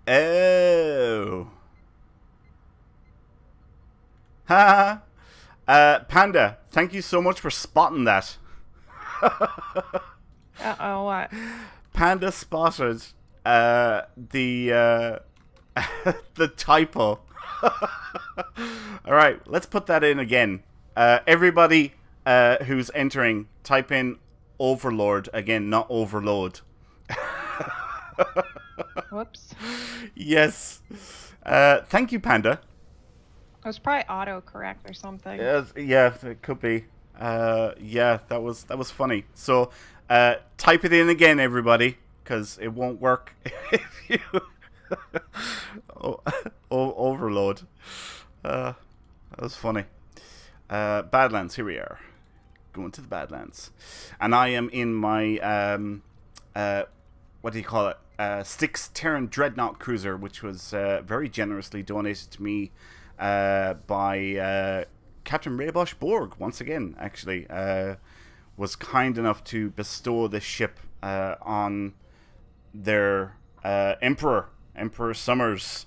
Oh. Ha! Panda, thank you so much for spotting that. Uh-oh, what? Panda spotted the the typo. All right, let's put that in again. Everybody who's entering, type in Overlord again, not Overload. Whoops. Yes. Thank you, Panda. It was probably autocorrect or something. Yeah, it could be. Yeah, that was funny. So, type it in again, everybody, because it won't work if you overload. That was funny. Badlands. Here we are, going to the Badlands, and I am in my what do you call it? Styx Terran Dreadnought cruiser, which was very generously donated to me by Captain Raybosh Borg. Once again, actually, was kind enough to bestow this ship on their Emperor Summers.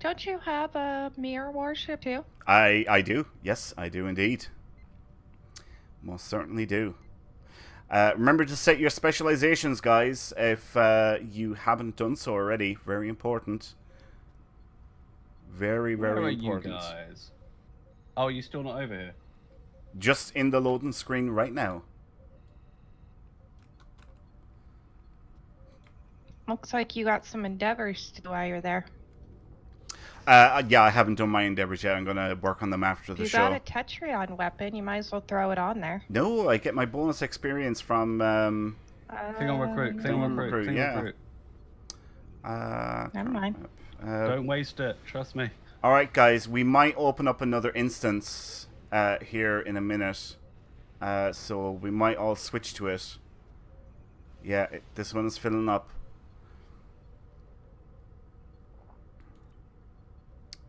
Don't you have a mirror warship too? I do. Yes, I do indeed. Most certainly do. Remember to set your specializations, guys, if you haven't done so already. Very important. Very, very Where are important. you guys? Oh, you're still not over here? Just in the loading screen right now. Looks like you got some endeavors to do while you're there. Yeah, I haven't done my endeavors yet. I'm going to work on them after the You show. got a Tetrion weapon, you might as well throw it on there. No, I get my bonus experience from... Thing on recruit, thing on recruit, thing on recruit. Never mind. Don't waste it, trust me. Alright, guys, we might open up another instance here in a minute. So we might all switch to it. Yeah, this one is filling up.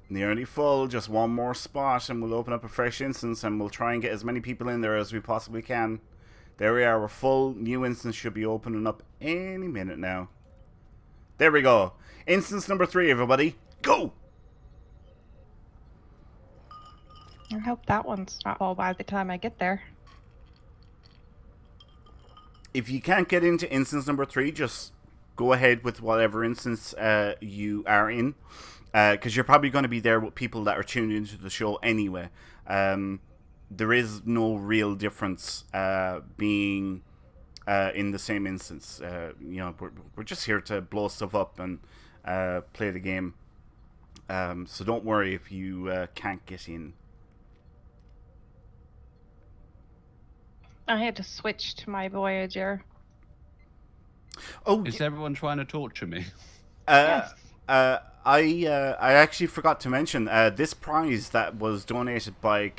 Nearly full, just one more spot and we'll open up a fresh instance and we'll try and get as many people in there as we possibly can. There we are, we're full. New instance should be opening up any minute now. There we go. Instance number 3, everybody. Go! I hope that one's not full by the time I get there. If you can't get into instance number 3, just go ahead with whatever instance you are in. Because you're probably going to be there with people that are tuned into the show anyway. There is no real difference being in the same instance. You know, we're just here to blow stuff up and play the game. So don't worry if you can't get in. I had to switch to my Voyager. Oh, Is everyone trying to torture me? Yes. I actually forgot to mention this prize that was donated by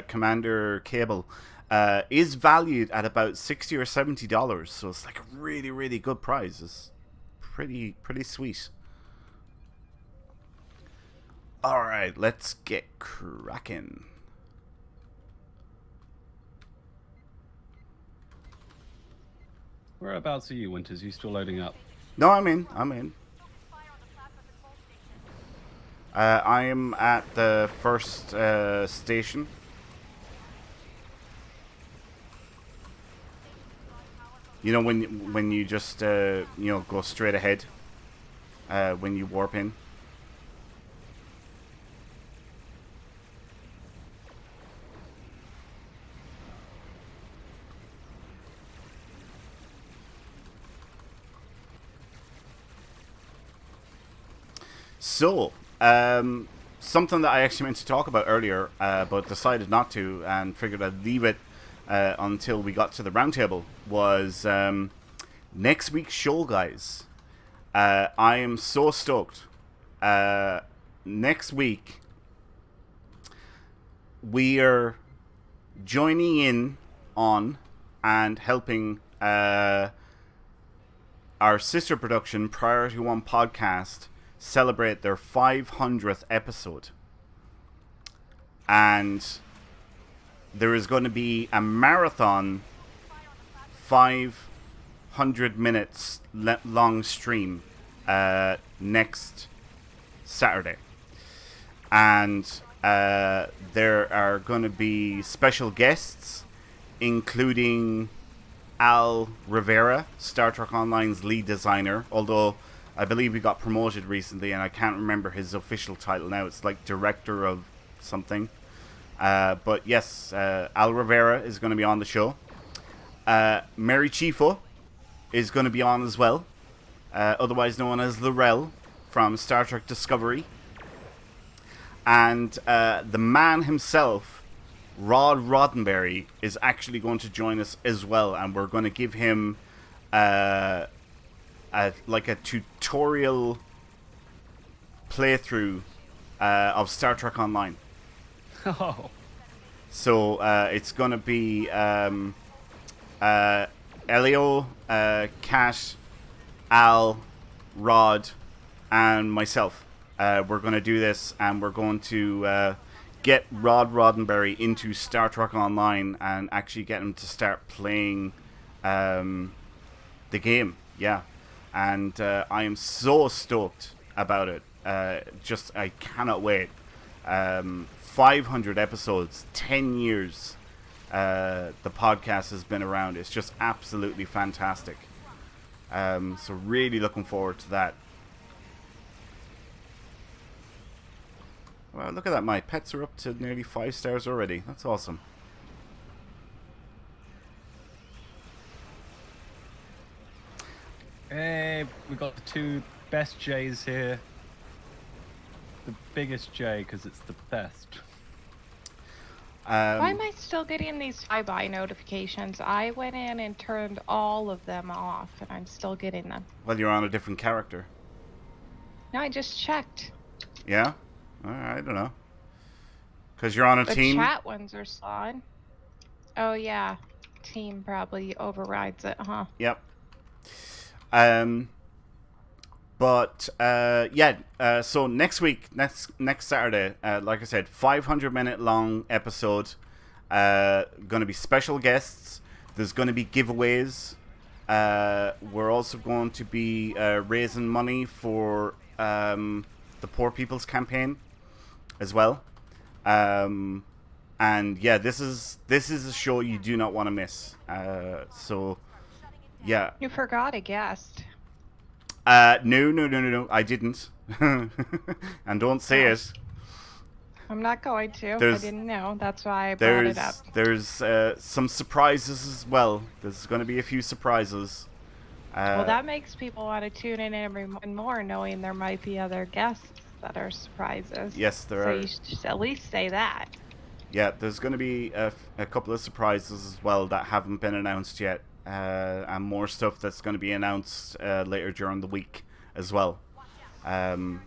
Commander Cable is valued at about $60 or $70, so it's like a really, really good prize. It's pretty sweet. All right, let's get cracking. Whereabouts are you, Winters? You still loading up? No, I'm in. I am at the first station. You know when you just you know, go straight ahead when you warp in. So, something that I actually meant to talk about earlier, but decided not to, and figured I'd leave it until we got to the roundtable, was next week's show, guys. I am so stoked. Next week, we are joining in on and helping our sister production, Priority One Podcast, celebrate their 500th episode. And there is going to be a marathon 500 minutes long stream next Saturday. And there are going to be special guests, including Al Rivera, Star Trek Online's lead designer, although I believe he got promoted recently and I can't remember his official title now. It's like director of something. But yes, Al Rivera is going to be on the show. Mary Chieffo is going to be on as well, otherwise known as Lorel from Star Trek Discovery. And the man himself, Rod Roddenberry, is actually going to join us as well, and we're going to give him a tutorial playthrough of Star Trek Online. Oh. So it's going to be Elio, Kat, Al, Rod, and myself. We're going to do this, and we're going to get Rod Roddenberry into Star Trek Online and actually get him to start playing the game. Yeah. And I am so stoked about it. I cannot wait. 500 episodes, 10 years the podcast has been around. It's just absolutely fantastic. So really looking forward to that. Wow, look at that. My pets are up to nearly 5 stars already. That's awesome. Hey, we got the 2 best J's here. The biggest J because it's the best. Why am I still getting these flyby notifications? I went in and turned all of them off, and I'm still getting them. Well, you're on a different character. No, I just checked. Yeah? I don't know. Because you're on a team? The chat ones are still on. Oh, yeah. Team probably overrides it, huh? Yep. So next week, next Saturday, like I said, 500-minute long episode. Going to be special guests. There's going to be giveaways. We're also going to be raising money for the Poor People's Campaign as well. And yeah, this is a show you do not want to miss. So yeah. You forgot a guest. No, I didn't. And don't say it. I'm not going to. I didn't know. That's why I brought it up. There's some surprises as well. There's going to be a few surprises. Well, that makes people want to tune in every more, knowing there might be other guests that are surprises. Yes, there are. So you should at least say that. Yeah, there's going to be a couple of surprises as well that haven't been announced yet. And more stuff that's going to be announced later during the week as well.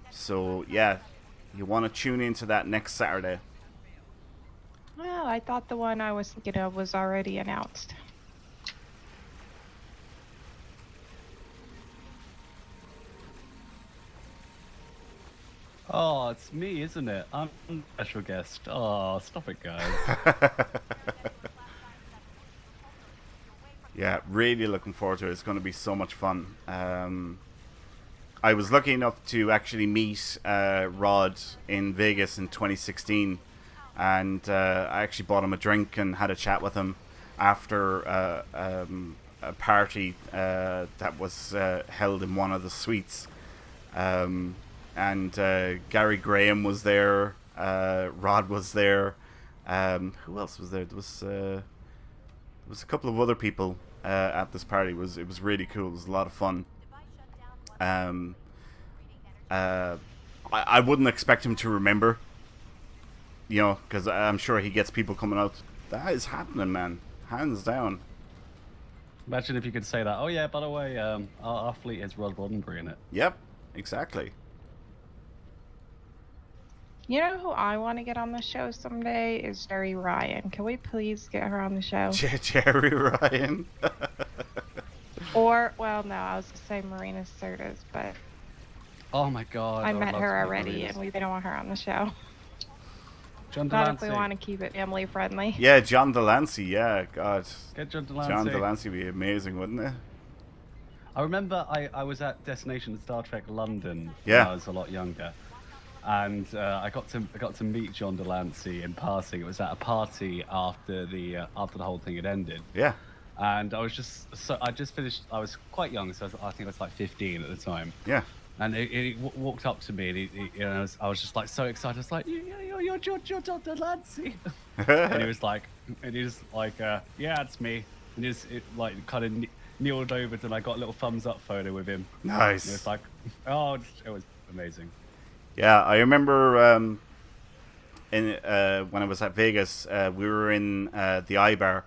So yeah, you want to tune into that next Saturday. Well, I thought the one I was thinking of was already announced. Oh, it's me, isn't it? I'm a special guest. Oh, stop it, guys. Yeah, really looking forward to it. It's going to be so much fun. I was lucky enough to actually meet Rod in Vegas in 2016, and I actually bought him a drink and had a chat with him after a party that was held in one of the suites. And Gary Graham was there, Rod was there. Who else was there? There was a couple of other people at this party. It was really cool. It was a lot of fun. I wouldn't expect him to remember, because I'm sure he gets people coming out. That is happening, man. Hands down. Imagine if you could say that. Oh yeah, by the way, our fleet has Rod Roddenberry in it. Yep, exactly. You know who I want to get on the show someday is Jerry Ryan. Can we please get her on the show? Jerry Ryan? Or, well, no, I was going to say Marina Sirtis, but... Oh my god. I met her already, and we don't want her on the show. John Not Delancey. if we want to keep it family friendly. Yeah, John Delancey, yeah, God. Get John Delancey. John Delancey would be amazing, wouldn't it? I remember I was at Destination Star Trek London when Yeah. I was a lot younger. I got to meet John Delancey in passing. It was at a party after the whole thing had ended. Yeah. And I just finished. I was quite young, so I think I was like 15 at the time. Yeah. And he walked up to me, and I was just like so excited. I was like, "You're John Delancey," and he was like, "Yeah, it's me." And he just like kind of kneeled over, and I got a little thumbs up photo with him. Nice. And it was like, oh, it was amazing. Yeah, I remember when I was at Vegas, we were in the iBar,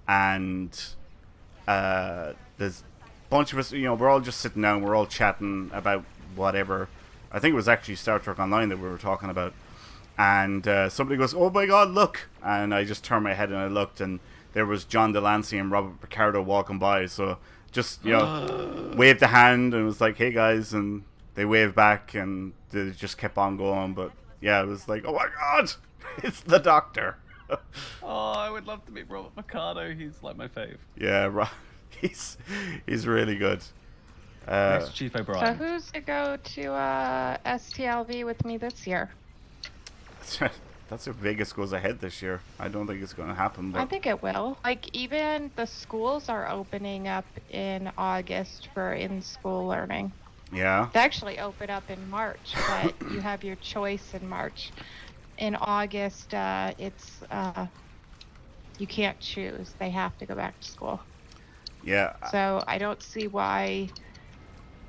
and there's a bunch of us. We're all just sitting down, we're all chatting about whatever. I think it was actually Star Trek Online that we were talking about, and somebody goes, "Oh my God, look!" And I just turned my head and I looked, and there was John Delancey and Robert Picardo walking by. So just waved a hand and was like, "Hey guys," and they waved back, and they just kept on going. But yeah, it was like, oh my God, it's the Doctor. Oh, I would love to meet Robert Picardo. He's like my fave. Yeah, he's really good. Next Chief O'Brien. So who's to go to STLV with me this year? That's if Vegas goes ahead this year. I don't think it's going to happen. But I think it will. Like, even the schools are opening up in August for in-school learning. Yeah. They actually open up in March, but you have your choice in March. In August, it's you can't choose. They have to go back to school. Yeah. So I don't see why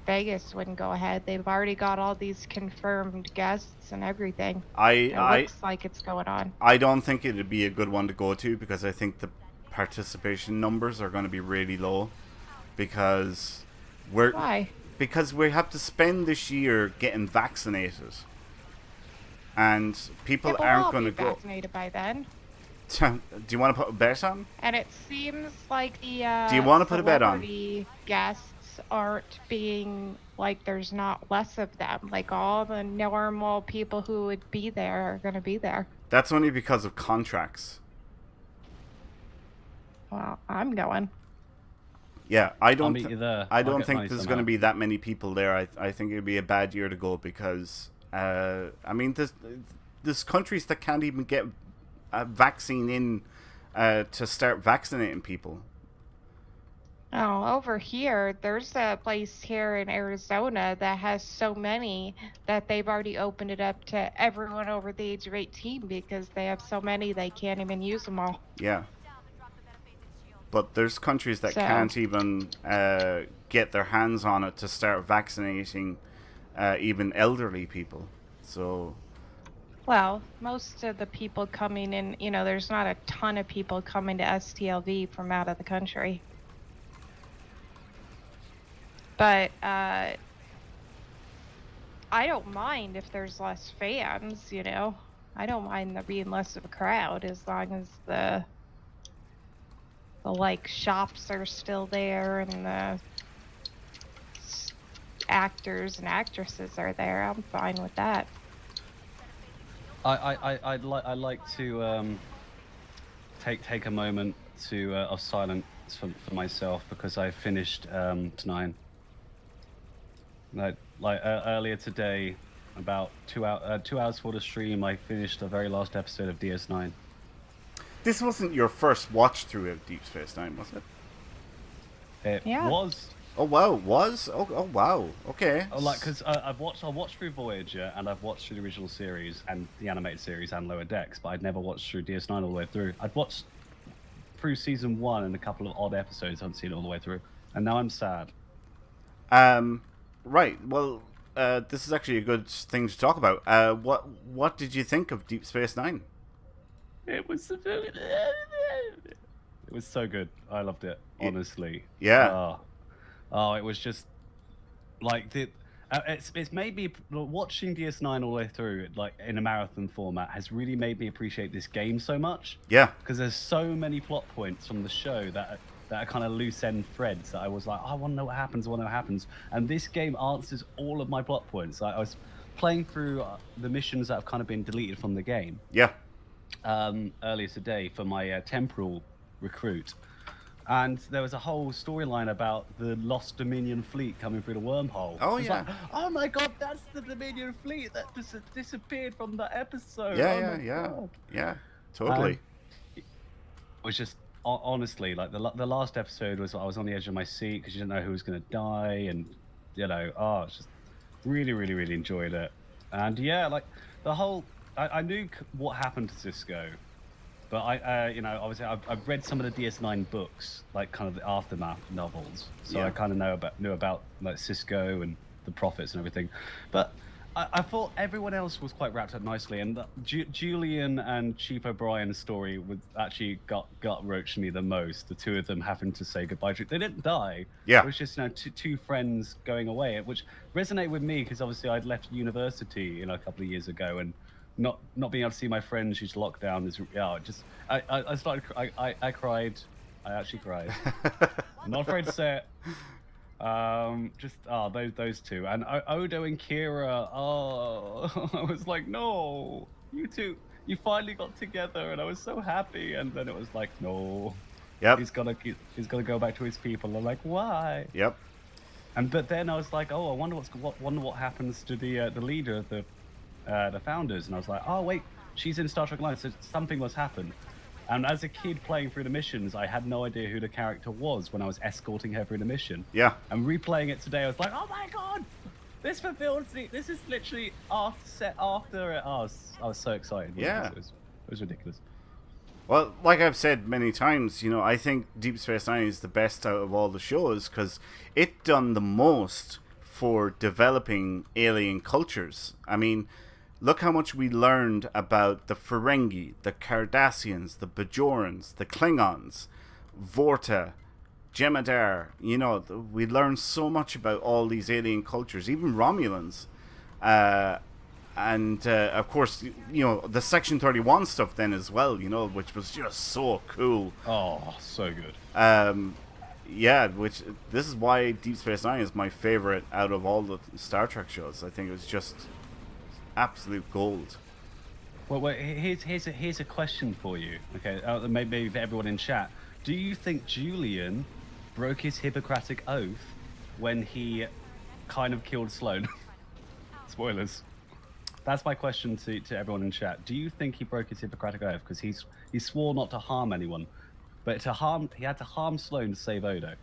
Vegas wouldn't go ahead. They've already got all these confirmed guests and everything. It looks like it's going on. I don't think it'd be a good one to go to, because I think the participation numbers are going to be really low, because Why? Because we have to spend this year getting vaccinated, and people aren't going to go. Vaccinated by then. Do you want to put a bet on? And it seems like the Do you want to put a bet on? celebrity guests aren't being, like, there's not less of them. Like, all the normal people who would be there are going to be there. That's only because of contracts. Well, I'm going. Yeah, I don't. I'll meet you there. I I'll don't get think money there's somehow. going to be that many people there. I think it'd be a bad year to go, because I mean, there's countries that can't even get a vaccine in to start vaccinating people. Oh, over here, there's a place here in Arizona that has so many that they've already opened it up to everyone over the age of 18, because they have so many they can't even use them all. Yeah. But there's countries that So- can't even get their hands on it to start vaccinating even elderly people. So, Well, most of the people coming in, there's not a ton of people coming to STLV from out of the country. But I don't mind if there's less fans, I don't mind there being less of a crowd, as long as the like shops are still there and the actors and actresses are there. I'm fine with that. I'd like to take a moment of silence for myself, because I finished tonight. Earlier today, about 2 hours before the stream, I finished the very last episode of DS9. this wasn't your first watch through of Deep Space Nine, was it? It Yeah. was. Oh wow, was? Oh wow, okay. Because I watched through Voyager, and I've watched through the original series and the animated series and Lower Decks, but I'd never watched through DS9 all the way through. I'd watched through season 1 and a couple of odd episodes. I haven't seen it all the way through, and now I'm sad. Right. Well, this is actually a good thing to talk about. What did you think of Deep Space Nine? It was so good. I loved it, honestly. Yeah. Oh, it was just like it's made me, watching DS9 all the way through, like in a marathon format, has really made me appreciate this game so much. Yeah. Because there's so many plot points from the show that are kind of loose end threads that I was like, I want to know what happens. And this game answers all of my plot points. I was playing through the missions that have kind of been deleted from the game. Yeah. Earlier today for my temporal recruit, And there was a whole storyline about the lost Dominion fleet coming through the wormhole. Oh, It's yeah. like, oh my god, that's the Dominion fleet that disappeared from that episode. Yeah, Oh yeah, my yeah, god. yeah, And totally. it was just honestly like the last episode was I was on the edge of my seat because you didn't know who was going to die, and it's just really enjoyed it. And yeah, like the whole I knew what happened to Cisco. But obviously I've read some of the DS9 books, like kind of the aftermath novels, so Yeah. I kind of knew about like Cisco and the prophets and everything. But I thought everyone else was quite wrapped up nicely, and Julian and Chief O'Brien's story was actually gut roached me the most. The two of them having to say goodbye. They didn't die. Yeah. It was just two friends going away, which resonated with me because obviously I'd left university a couple of years ago, and not being able to see my friends due to lockdown is I started I cried. I actually cried. I'm not afraid to say it. Those two, and Odo and Kira. Oh, I was like, no, you two, you finally got together, and I was so happy. And then it was like, no, Yep. he's gonna go back to his people. I'm like, why? Yep. But then I was like, oh, I wonder what happens to the leader of the founders. And I was like, oh wait, she's in Star Trek Online, so something must happen. And as a kid playing through the missions, I had no idea who the character was when I was escorting her through the mission. Yeah. And replaying it today, I was like, oh my god, this fulfills this is literally set after it. I was so excited. Yeah. It was ridiculous. Well, like I've said many times, I think Deep Space Nine is the best out of all the shows because it done the most for developing alien cultures. I mean, look how much we learned about the Ferengi, the Cardassians, the Bajorans, the Klingons, Vorta, Jem'Hadar. We learned so much about all these alien cultures, even Romulans. And of course, the Section 31 stuff then as well, which was just so cool. Oh, so good. Yeah, this is why Deep Space Nine is my favorite out of all the Star Trek shows. I think it was just absolute gold. Well, here's a question for you. Okay, maybe for everyone in chat. Do you think Julian broke his Hippocratic oath when he kind of killed Sloane? Spoilers. That's my question to everyone in chat. Do you think he broke his Hippocratic oath because he swore not to harm anyone, but he had to harm Sloane to save Odo?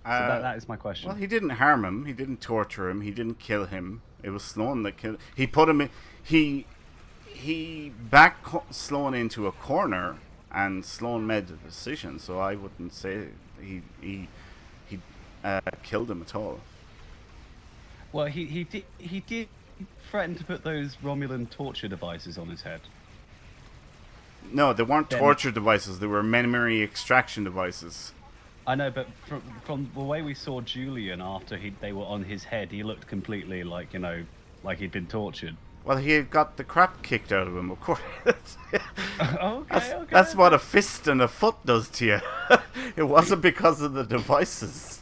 So that is my question. Well, he didn't harm him. He didn't torture him. He didn't kill him. It was Sloane that killed. He put him in. He backed Sloane into a corner, and Sloane made the decision. So I wouldn't say he killed him at all. Well, he did threaten to put those Romulan torture devices on his head. No, they weren't torture devices. They were memory extraction devices. I know, but from the way we saw Julian after they were on his head, he looked completely like he'd been tortured. Well, he had got the crap kicked out of him, of course. Okay. That's what a fist and a foot does to you. It wasn't because of the devices.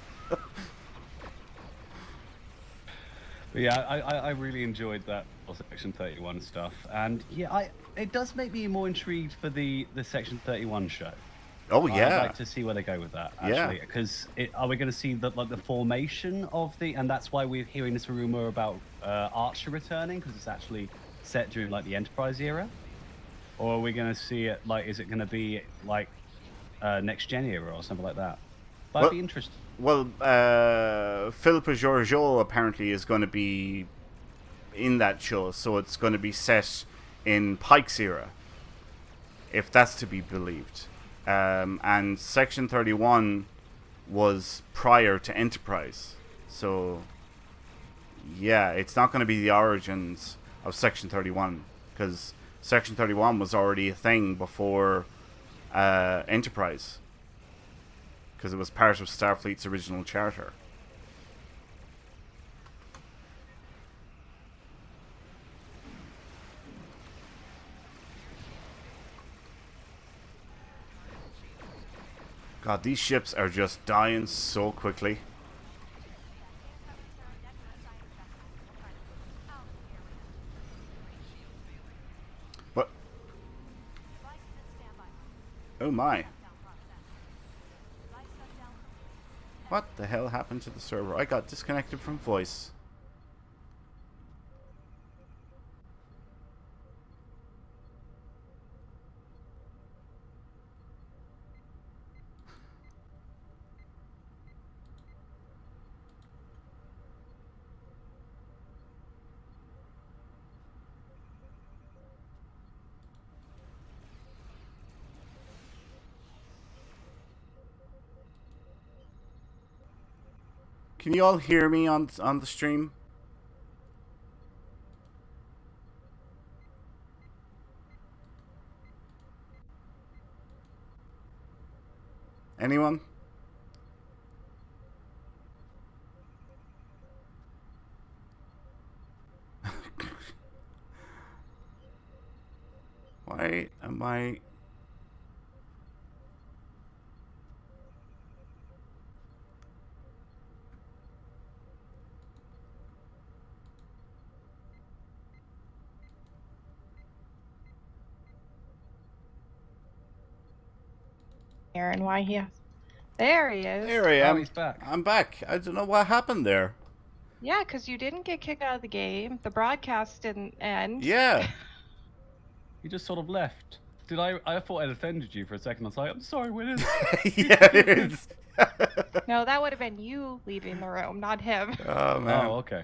But yeah, I really enjoyed that Section 31 stuff, and yeah, it does make me more intrigued for the Section 31 show. Oh yeah, I'd like to see where they go with that. Actually, because are we going to see the formation of and that's why we're hearing this rumor about Archer returning because it's actually set during the Enterprise era, or are we going to see it is it going to be next gen era or something like that? That'd be interesting. Well, Philippa Georgiou apparently is going to be in that show, so it's going to be set in Pike's era, if that's to be believed. And Section 31 was prior to Enterprise. So, yeah, it's not going to be the origins of Section 31, because Section 31 was already a thing before Enterprise, because it was part of Starfleet's original charter. God, these ships are just dying so quickly. What? What the hell happened to the server? I got disconnected from voice. Can you all hear me on the stream? Anyone? Why am I... And why he has... There he is. There I am. Oh, he's back. I'm back. I don't know what happened there. Yeah, because you didn't get kicked out of the game. The broadcast didn't end. Yeah. He just sort of left. Did I thought I'd offended you for a second. I was like, I'm sorry, Willis. Yeah, it is. No, that would have been you leaving the room, not him. Oh, man. Oh, okay.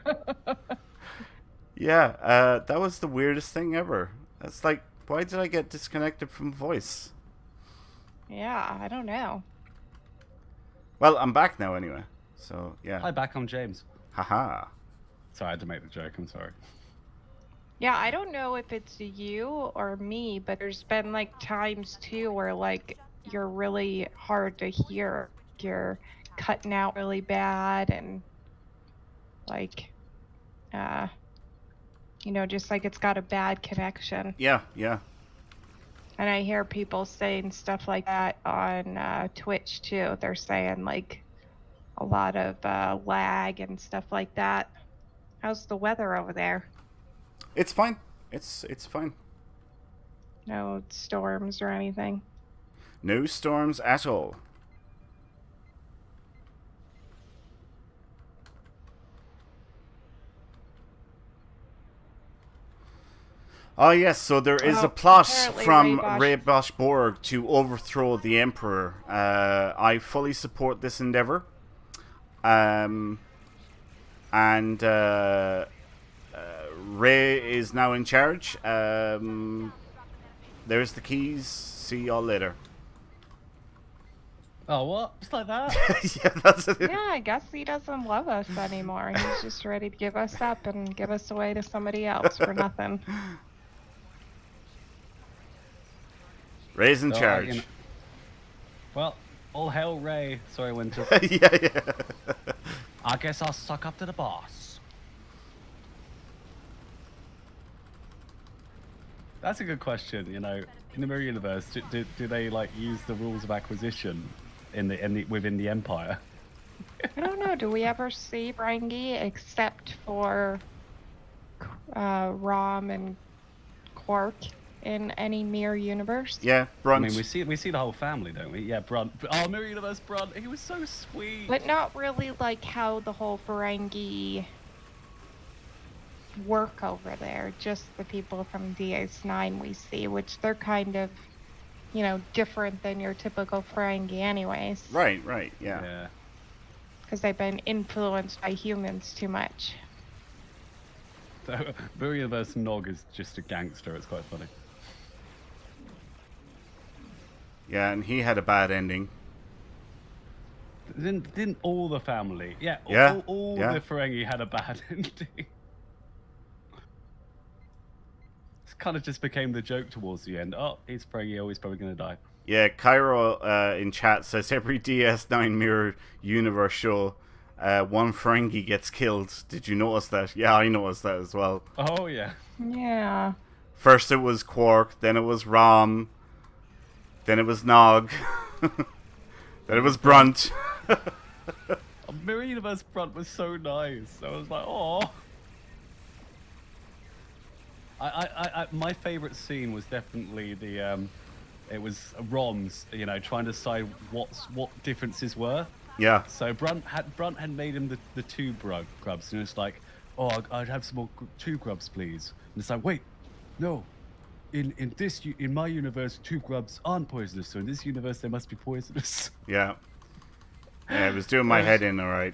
Yeah, that was the weirdest thing ever. It's like, why did I get disconnected from voice? Yeah, I don't know. Well, I'm back now anyway. So, yeah. Hi, back. I'm James. Haha. Sorry, I had to make the joke. I'm sorry. Yeah, I don't know if it's you or me, but there's been like times too where like you're really hard to hear. You're cutting out really bad and like just like it's got a bad connection. Yeah, yeah. And I hear people saying stuff like that on Twitch too. They're saying like a lot of lag and stuff like that. How's the weather over there? It's fine. It's fine. No storms or anything? No storms at all. Oh yes, so there is a plot from Ray Bosch Borg to overthrow the Emperor. I fully support this endeavor. And Ray is now in charge. There's the keys. See y'all later. Oh, what? Just like that? Yeah, that's it. Yeah, I guess he doesn't love us anymore. He's just ready to give us up and give us away to somebody else for nothing. Ray's in charge. Well, all hell Ray. Sorry, Winter. Yeah. I guess I'll suck up to the boss. That's a good question. You know, in the Mirror Universe, do they like use the rules of acquisition within the Empire? I don't know. Do we ever see Ferengi except for Rom and Quark in any Mirror Universe? Yeah, Brunt. I mean, we see the whole family, don't we? Yeah, Brunt. Oh, Mirror Universe Brunt. He was so sweet. But not really like how the whole Ferengi work over there. Just the people from DS9 we see, which they're kind of, different than your typical Ferengi anyways. Right, yeah. Yeah. Because they've been influenced by humans too much. So, Mirror Universe Nog is just a gangster. It's quite funny. Yeah, and he had a bad ending. Didn't all the family? Yeah, all yeah. the Ferengi had a bad ending. It kind of just became the joke towards the end. Oh, he's Ferengi. Oh, he's probably going to die. Yeah, Cairo in chat says every DS9 Mirror Universe show, one Ferengi gets killed. Did you notice that? Yeah, I noticed that as well. Oh, yeah. Yeah. First it was Quark, then it was Rom, then it was Nog, then it was Brunt. Mirror Universe Brunt was so nice. I was like, oh. My favorite scene was definitely the it was Rom's, trying to decide what differences were. Yeah. So Brunt had made him the two grubs, and it's like, oh, I'd have some more two grubs, please. And it's like, wait, no. In my universe, two grubs aren't poisonous. So in this universe, they must be poisonous. Yeah. Yeah, it was doing my head in, all right.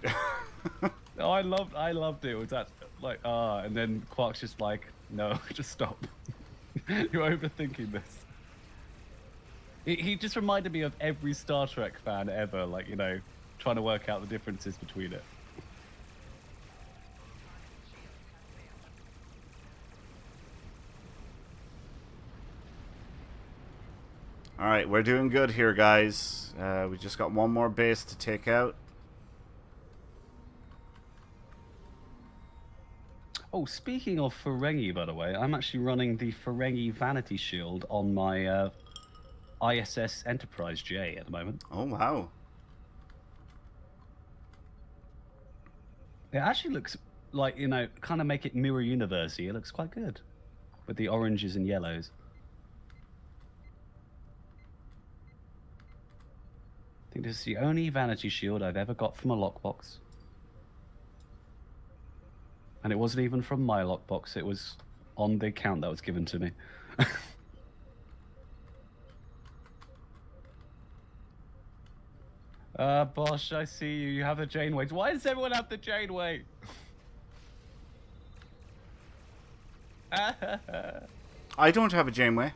Oh, I loved it. It was that like and then Quark's just like, no, just stop. You're overthinking this. He just reminded me of every Star Trek fan ever, like, you know, trying to work out the differences between it. All right, we're doing good here, guys. We just got one more base to take out. Oh, speaking of Ferengi, by the way, I'm actually running the Ferengi Vanity Shield on my ISS Enterprise-J at the moment. Oh, wow. It actually looks like, you know, kind of make it mirror universe-y. It looks quite good with the oranges and yellows. I think this is the only Vanity Shield I've ever got from a lockbox. And it wasn't even from my lockbox, it was on the account that was given to me. Bosh, I see you. You have the Janeway. Why does everyone have the Janeway? I don't have a Janeway.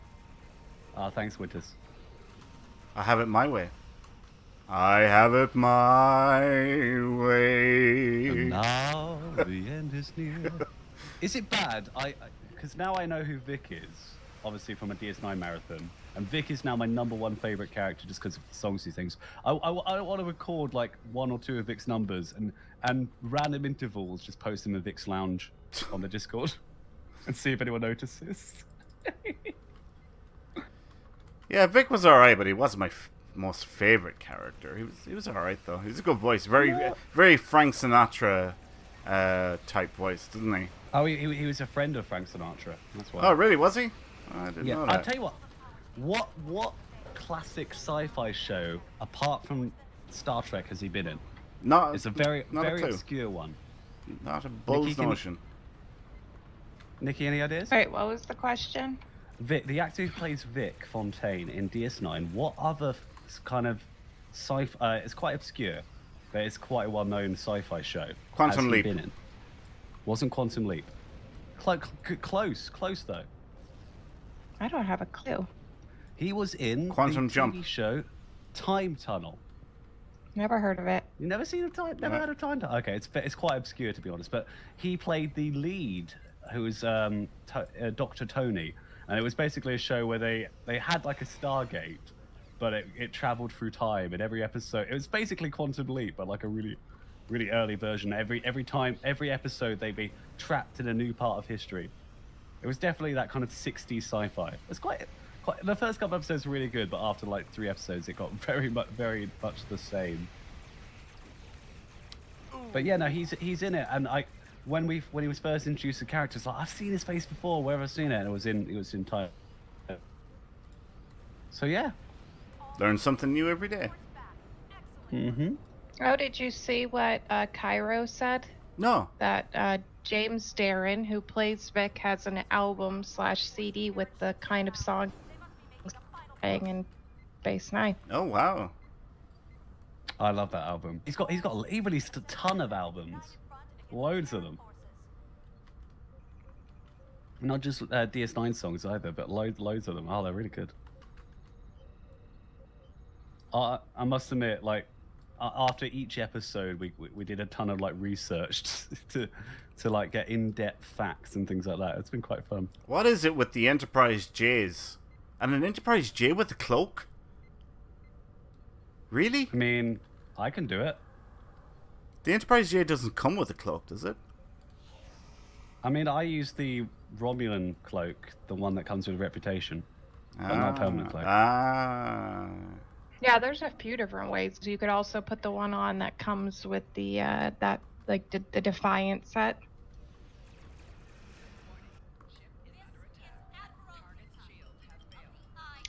Ah, thanks, Winters. I have it my way. I have it my way. And now the end is near. Is it bad? Because now I know who Vic is, obviously from a DS9 marathon, and Vic is now my #1 favorite character just because of the songs he sings. I want to record like 1 or 2 of Vic's numbers and random intervals just post them in Vic's lounge on the Discord and see if anyone notices. Yeah, Vic was alright, but he wasn't my most favorite character. He was alright though. He's a good voice, very Frank Sinatra type voice, doesn't he? Oh, he was a friend of Frank Sinatra. That's why. Oh, really? Was he? I didn't know that. I'll tell you what classic sci-fi show apart from Star Trek has he been in? It's a very obscure one. Not a bull's notion. Nikki, any ideas? All right, what was the question? Vic, the actor who plays Vic Fontaine in DS9, what other kind of sci-fi... it's quite obscure, but it's quite a well-known sci-fi show. Quantum Leap. Been in? Wasn't Quantum Leap. Close though. I don't have a clue. He was in Quantum the Jump. TV show Time Tunnel. Never heard of it. You never seen never heard of Time Tunnel? Okay, it's quite obscure to be honest, but he played the lead, who was Dr. Tony, and it was basically a show where they had like a Stargate, but it traveled through time in every episode. It was basically Quantum Leap, but like a really early version. Every episode they'd be trapped in a new part of history. It was definitely that kind of 60s sci-fi. It's quite the first couple episodes were really good, but after like 3 episodes it got very much the same. But yeah, no, he's in it, and when he was first introduced the character, it's like, I've seen his face before, where have I seen it? And it was in Time. So yeah. Learn something new every day. Mm-hmm. Oh, did you see what Cairo said? No. That James Darren, who plays Vic, has an album/CD with the kind of song playing in Base 9. Oh, wow. I love that album. He released a ton of albums. Loads of them. Not just DS9 songs either, but loads of them. Oh, they're really good. I must admit, like, after each episode, we did a ton of like research to like get in-depth facts and things like that. It's been quite fun. What is it with the Enterprise J's? And an Enterprise J with a cloak? Really? I mean, I can do it. The Enterprise J doesn't come with a cloak, does it? I mean, I use the Romulan cloak, the one that comes with Reputation, but not permanent cloak. Yeah, there's a few different ways. You could also put the one on that comes with the the Defiant set.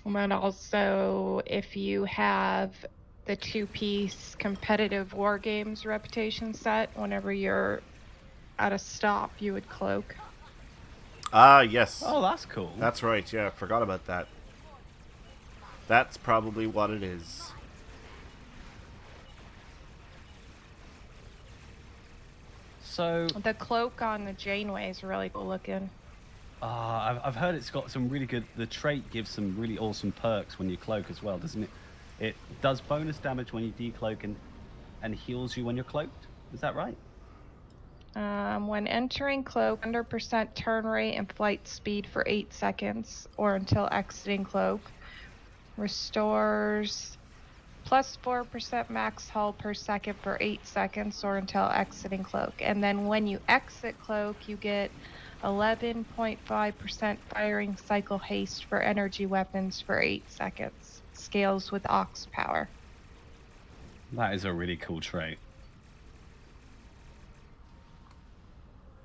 And then also, if you have the two-piece competitive war games reputation set. Whenever you're at a stop, you would cloak. Ah, yes. Oh, that's cool. That's right, yeah, forgot about that. That's probably what it is. So The cloak on the Janeway is really cool looking. I've heard it's got some really good. The trait gives some really awesome perks when you cloak as well, doesn't it? It does bonus damage when you decloak and heals you when you're cloaked. Is that right? When entering cloak, 100% turn rate and flight speed for 8 seconds, or until exiting cloak. Restores plus 4% max hull per second for 8 seconds, or until exiting cloak. And then when you exit cloak, you get 11.5% firing cycle haste for energy weapons for 8 seconds. Scales with aux power. That is a really cool trait.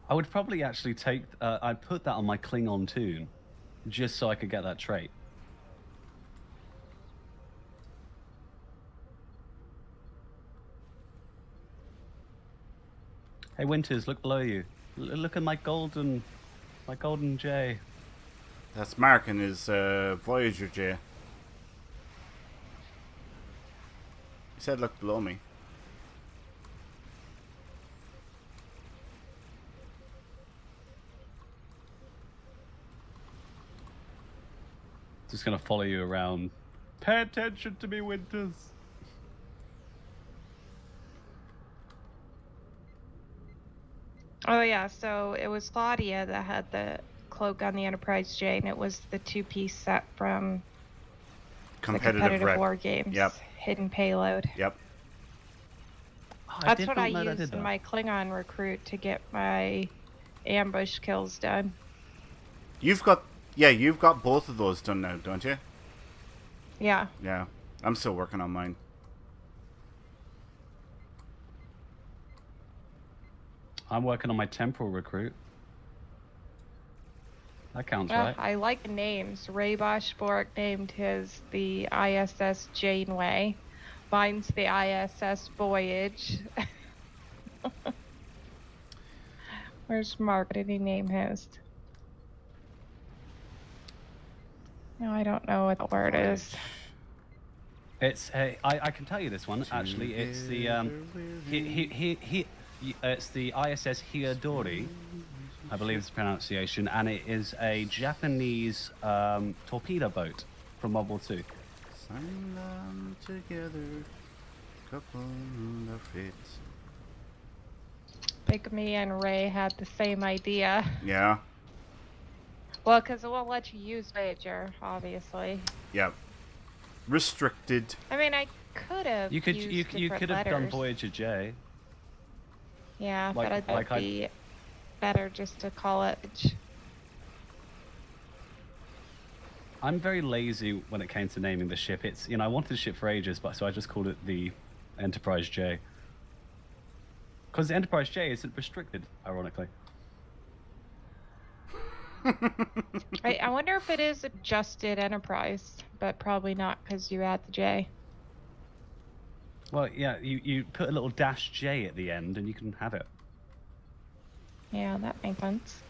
I would probably actually take. I'd put that on my Klingon tune, just so I could get that trait. Hey Winters, look below you. Look at my golden J. That's Mark and his Voyager-J. He said look below me. Just gonna follow you around. Pay attention to me, Winters. Oh yeah, so it was Claudia that had the cloak on the Enterprise-J, and it was the two-piece set from the competitive war games. Yep. Hidden payload. Yep. Oh, That's what I used in my Klingon recruit to get my ambush kills done. You've got both of those done now, don't you? Yeah. Yeah. I'm still working on mine. I'm working on my temporal recruit. That counts, right? I like the names. Ray Bosch-Bork named his the ISS Janeway. Mine's the ISS Voyage. Where's Mark? What did he name his? No, I don't know what the word is. It's I can tell you this one actually. It's the it's the ISS Hiyadori, I believe it's the pronunciation, and it is a Japanese torpedo boat from World War II. Sign them together, couple of fits. Think me and Ray had the same idea. Yeah. Well, because it won't let you use Voyager, obviously. Yep. Restricted. I mean, I could have. You could have done Voyager-J. Yeah, Like- but it'd like I- be better just to call it. I'm very lazy when it came to naming the ship. It's I wanted the ship for ages, but so I just called it the Enterprise-J. Because the Enterprise-J isn't restricted, ironically. I wonder if it is adjusted Enterprise, but probably not because you add the J. Well, yeah, you put a little dash J at the end and you can have it. Yeah, that makes sense.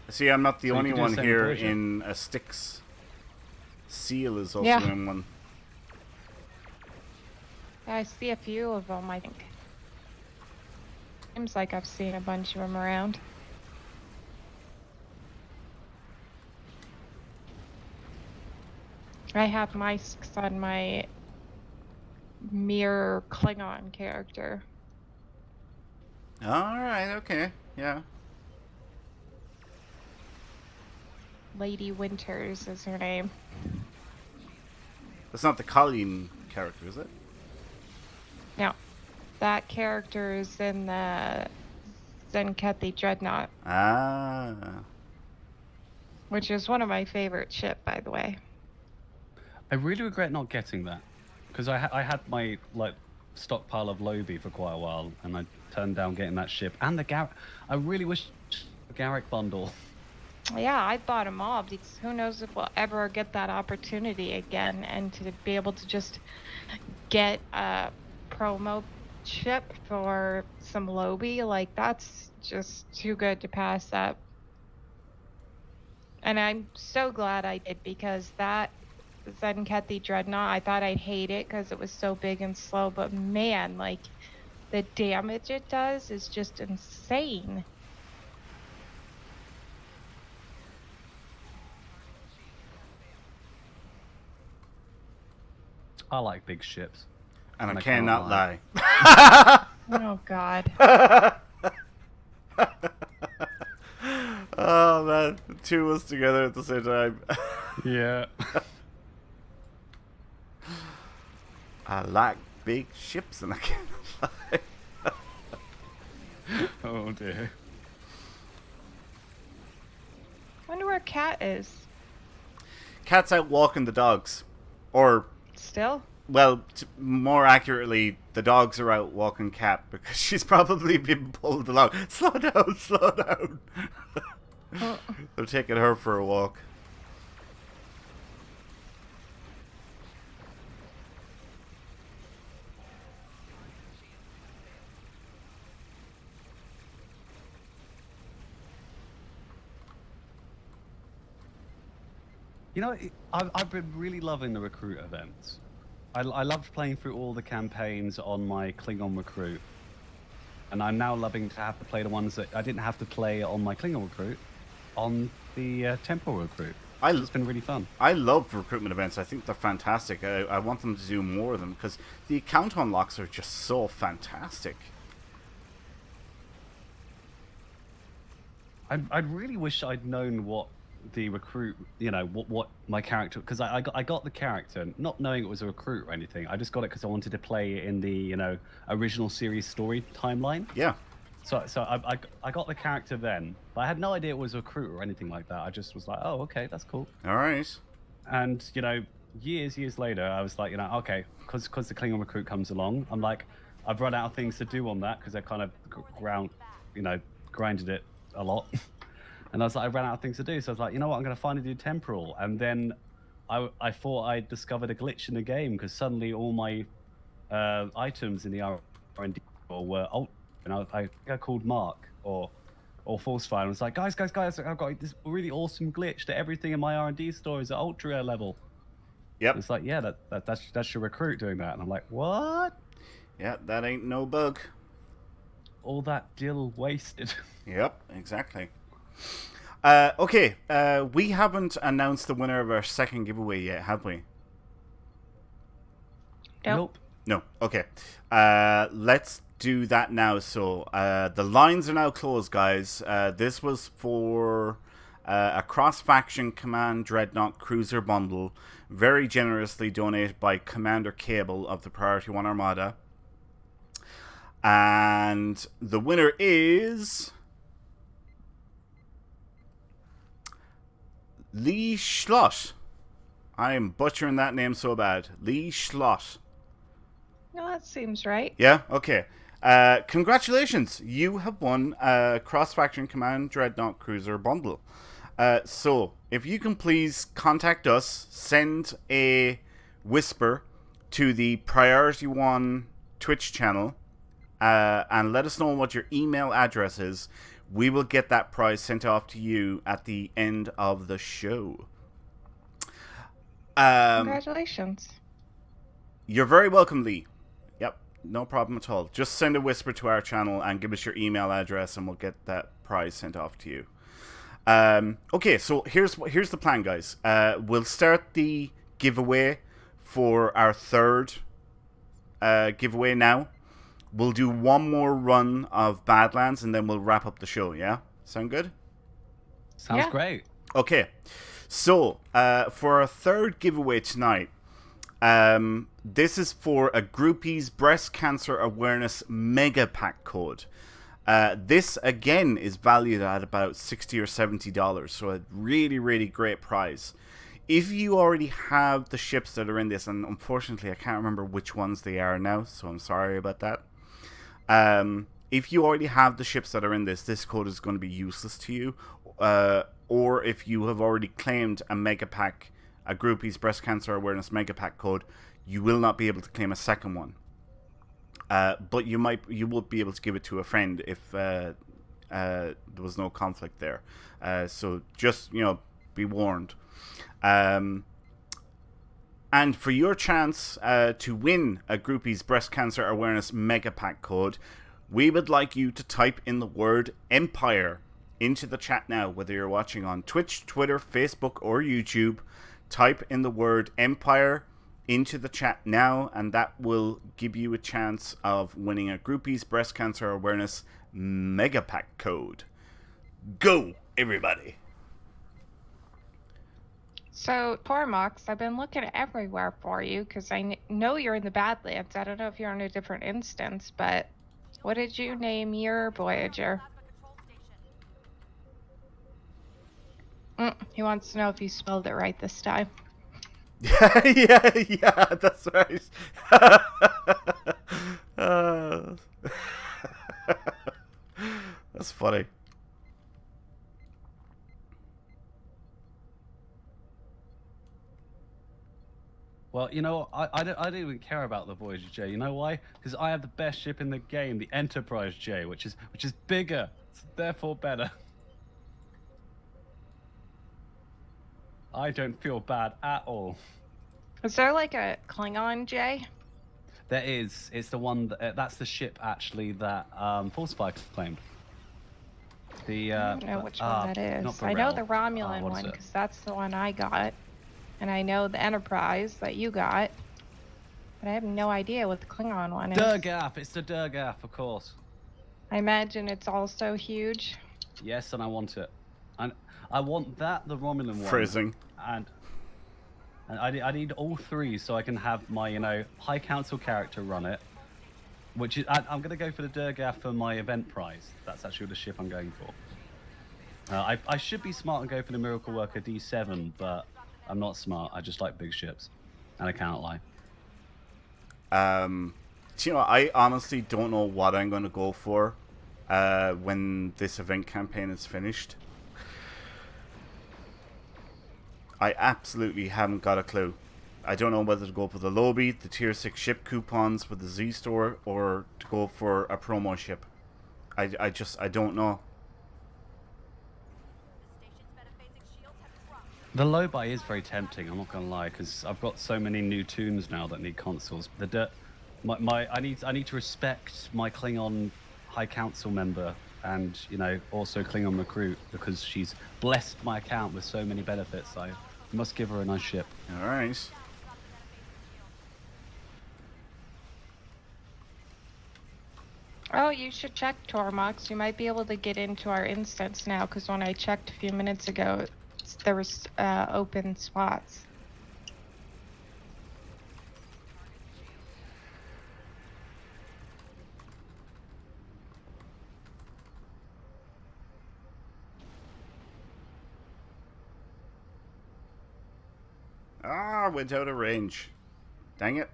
See, I'm not the So you only could do one the same here version. in a Styx. Seal is also Yeah. in one. I see a few of them, I think. Seems like I've seen a bunch of them around. I have mice on my mirror Klingon character. Alright, okay. Yeah. Lady Winters is her name. That's not the Colleen character, is it? No, that character is in the Zenkethi Dreadnought, Ah. which is one of my favorite ship, by the way. I really regret not getting that. Because I had my stockpile of Lobi for quite a while, and I turned down getting that ship. And the Garrick. I really wish the Garrick bundle. Yeah, I bought them all because who knows if we'll ever get that opportunity again, and to be able to just get a promo ship for some Lobby. Like, that's just too good to pass up. And I'm so glad I did, because that Zenkethi Dreadnought, I thought I'd hate it because it was so big and slow, but man, like, the damage it does is just insane. I like big ships. And I cannot lie. Oh, God. Oh, man. The two of us together at the same time. Yeah. I like big ships and I cannot lie. Oh, dear. Wonder where Cat is. Cat's out walking the dogs. Or, Still? well, more accurately, the dogs are out walking Cat because she's probably been pulled along. Slow down, slow down. They're taking her for a walk. You know, I've been really loving the recruit events. I loved playing through all the campaigns on my Klingon recruit. And I'm now loving to have to play the ones that I didn't have to play on my Klingon recruit on the temporal recruit. It's been really fun. I love recruitment events. I think they're fantastic. I want them to do more of them because the account unlocks are just so fantastic. I really wish I'd known what the recruit, you know, what my character, because I got the character not knowing it was a recruit or anything. I just got it because I wanted to play in the, you know, original series story timeline. Yeah. So I got the character then, but I had no idea it was a recruit or anything like that. I just was like, oh, okay, that's cool. All right. And, you know, years later, I was like, you know, okay, because the Klingon recruit comes along, I'm like, I've run out of things to do on that because I kind of grinded it a lot. And I was like, I ran out of things to do. So I was like, you know what, I'm going to finally do temporal. And then I thought I discovered a glitch in the game because suddenly all my items in the R&D were alt. And I called Mark or Falsefire and was like, guys, I've got this really awesome glitch that everything in my R&D store is at ultra level. Yep. And it's like, yeah, that's your recruit doing that. And I'm like, what? Yeah, that ain't no bug. All that dill wasted. Yep, exactly. Okay, we haven't announced the winner of our second giveaway yet, have we? Nope. No, okay. Let's do that now. So, the lines are now closed, guys. This was for a cross-faction Command Dreadnought Cruiser bundle, very generously donated by Commander Cable of the Priority 1 Armada. And the winner is Lee Schlott. I am butchering that name so bad. Lee Schlott. No, that seems right. Yeah? Okay. Congratulations. You have won a Cross-Faction Command Dreadnought Cruiser bundle. So, if you can please contact us, send a whisper to the Priority 1 Twitch channel, and let us know what your email address is. We will get that prize sent off to you at the end of the show. Congratulations. You're very welcome, Lee. Yep, no problem at all. Just send a whisper to our channel and give us your email address and we'll get that prize sent off to you. Okay, so here's the plan, guys. We'll start the giveaway for our third giveaway now. We'll do one more run of Badlands and then we'll wrap up the show, yeah? Sound good? Sounds great. Okay, so for our third giveaway tonight, this is for a Groupies Breast Cancer Awareness Mega Pack code. This, again, is valued at about $60 or $70, so a really, really great prize. If you already have the ships that are in this, and unfortunately I can't remember which ones they are now, so I'm sorry about that. If you already have the ships that are in this code is going to be useless to you. Or if you have already claimed a Mega Pack a Groupies Breast Cancer Awareness Mega Pack code, you will not be able to claim a second one. But you will be able to give it to a friend if there was no conflict there. So just, be warned. And for your chance to win a Groupies Breast Cancer Awareness Mega Pack code, we would like you to type in the word Empire into the chat now, whether you're watching on Twitch, Twitter, Facebook, or YouTube. Type in the word Empire into the chat now, and that will give you a chance of winning a Groupies Breast Cancer Awareness Mega Pack code. Go, everybody! So, Tormox, I've been looking everywhere for you because I know you're in the Badlands. I don't know if you're on a different instance, but what did you name your Voyager? He wants to know if you spelled it right this time. yeah, that's right. That's funny. Well, I don't even care about the Voyager-J. You know why? Because I have the best ship in the game, the Enterprise-J, which is bigger, therefore better. I don't feel bad at all. Is there like a Klingon J? There is. It's the one that's the ship actually that Falsifier claimed. I don't know which one that is. I know the Romulan one because that's the one I got. And I know the Enterprise that you got. But I have no idea what the Klingon one is. Durgaff. It's the Durgaff, of course. I imagine it's also huge. Yes, and I want it. And I want that, the Romulan one. Freezing. And I need all three so I can have my, High Council character run it. Which is, I'm going to go for the Durgaff for my event prize. That's actually the ship I'm going for. I should be smart and go for the Miracle Worker D7, but I'm not smart. I just like big ships. And I cannot lie. I honestly don't know what I'm going to go for when this event campaign is finished. I absolutely haven't got a clue. I don't know whether to go for the Lobby, the Tier 6 ship coupons with the Z-Store, or to go for a promo ship. I don't know. The low buy is very tempting, I'm not gonna lie, because I've got so many new toons now that need consoles. I need to respect my Klingon High Council member and also Klingon recruit because she's blessed my account with so many benefits. I must give her a nice ship. All right. Oh, you should check Tormox. You might be able to get into our instance now because when I checked a few minutes ago, there was open spots. Went out of range. Dang it.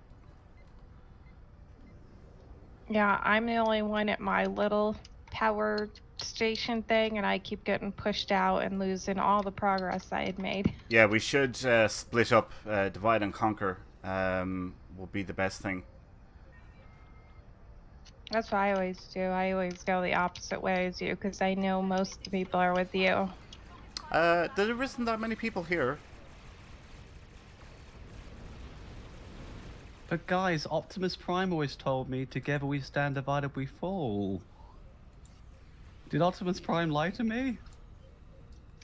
Yeah, I'm the only one at my little power station thing, and I keep getting pushed out and losing all the progress I had made. Yeah, we should split up. Divide and conquer will be the best thing. That's what I always do. I always go the opposite way as you, because I know most of the people are with you. There isn't that many people here. But guys, Optimus Prime always told me, together we stand, divided we fall. Did Optimus Prime lie to me?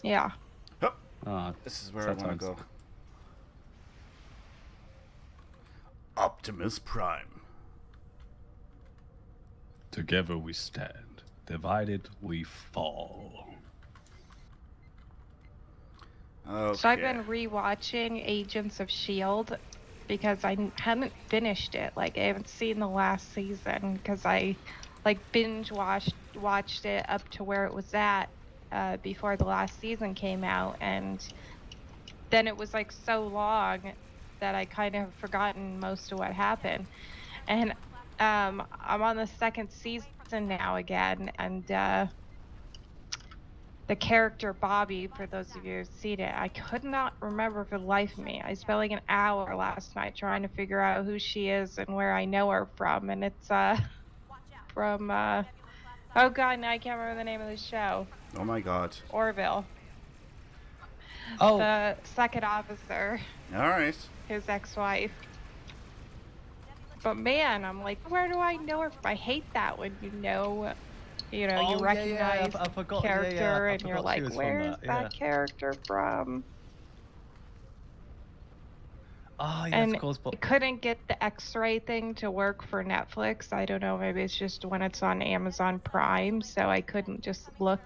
Yeah. Oh, this is where I want to go. Optimus Prime. Together we stand, divided we fall. Okay. So I've been rewatching Agents of S.H.I.E.L.D. because I haven't finished it. Like, I haven't seen the last season because I binge watched it up to where it was at before the last season came out, and then it was like so long that I kind of forgotten most of what happened. And I'm on the second season now again, and the character Bobby, for those of you who've seen it, I could not remember for the life of me. I spent like an hour last night trying to figure out who she is and where I know her from, and it's from oh god, now I can't remember the name of the show. Oh my god. Orville. Oh, The second officer, All right. his ex-wife. But man, I'm like, where do I know her from? I hate that when you know, you Oh, yeah, recognize I forgot. Yeah, character I and you're forgot she like, was from where's that, yeah. that character from? Oh, yes, And of course. I couldn't get the X-ray thing to work for Netflix. I don't know, maybe it's just when it's on Amazon Prime, so I couldn't just look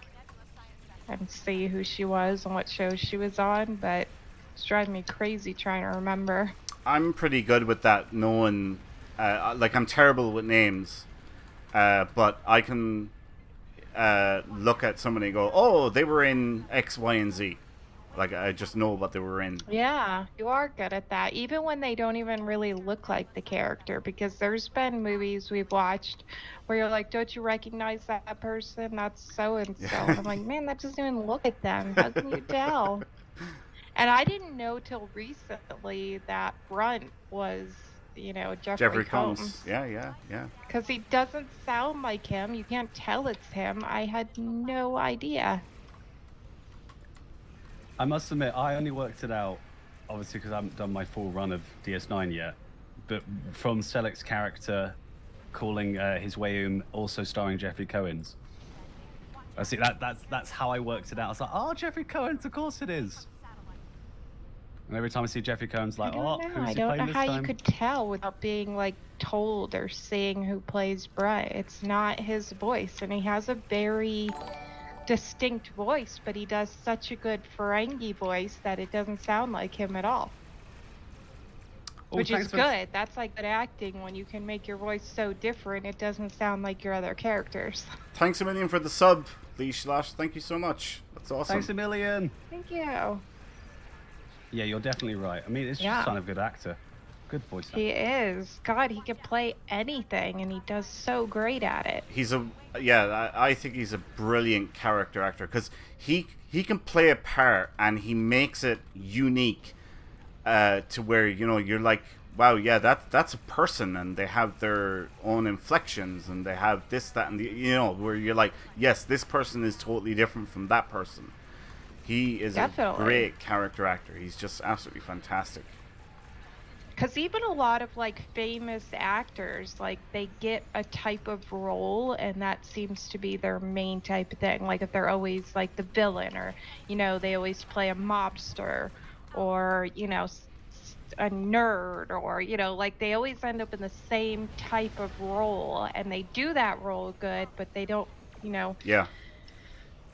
and see who she was and what shows she was on, but it's driving me crazy trying to remember. I'm pretty good with that, knowing, like, I'm terrible with names, but I can look at somebody and go, oh, they were in X, Y, and Z. Like, I just know what they were in. Yeah, you are good at that, even when they don't even really look like the character, because there's been movies we've watched where you're like, don't you recognize that person? That's so-and-so. And I'm like, man, that doesn't even look at them. How can you tell? And I didn't know till recently that Brunt was, Jeffrey Combs. Yeah. Because he doesn't sound like him. You can't tell it's him. I had no idea. I must admit, I only worked it out, obviously, because I haven't done my full run of DS9 yet. But from Selleck's character calling his way home, also starring Jeffrey Cohen's. I see that's how I worked it out. I was like, oh, Jeffrey Cohen's, of course it is. And every time I see Jeffrey Cohen's, like, oh, who's he playing this time? I don't know how you could tell without being like told or seeing who plays Brett. It's not his voice, and he has a very distinct voice, but he does such a good Ferengi voice that it doesn't sound like him at all. Which is good. That's like good acting when you can make your voice so different it doesn't sound like your other characters. Thanks a million for the sub, Lee Slash. Thank you so much. That's awesome. Thanks a million. Thank you. Yeah, you're definitely right. I mean, it's just kind of a good actor. Good voice actor. He is. God, he can play anything, and he does so great at it. I think he's a brilliant character actor, because he can play a part and he makes it unique, to where, you're like, wow, yeah, that's a person, and they have their own inflections, and they have this, that, and the, where you're like, yes, this person is totally different from that person. He is a great character actor. He's just absolutely fantastic. Because even a lot of like famous actors, like they get a type of role, and that seems to be their main type of thing. Like if they're always like the villain, or they always play a mobster, or a nerd, or like they always end up in the same type of role, and they do that role good, but they don't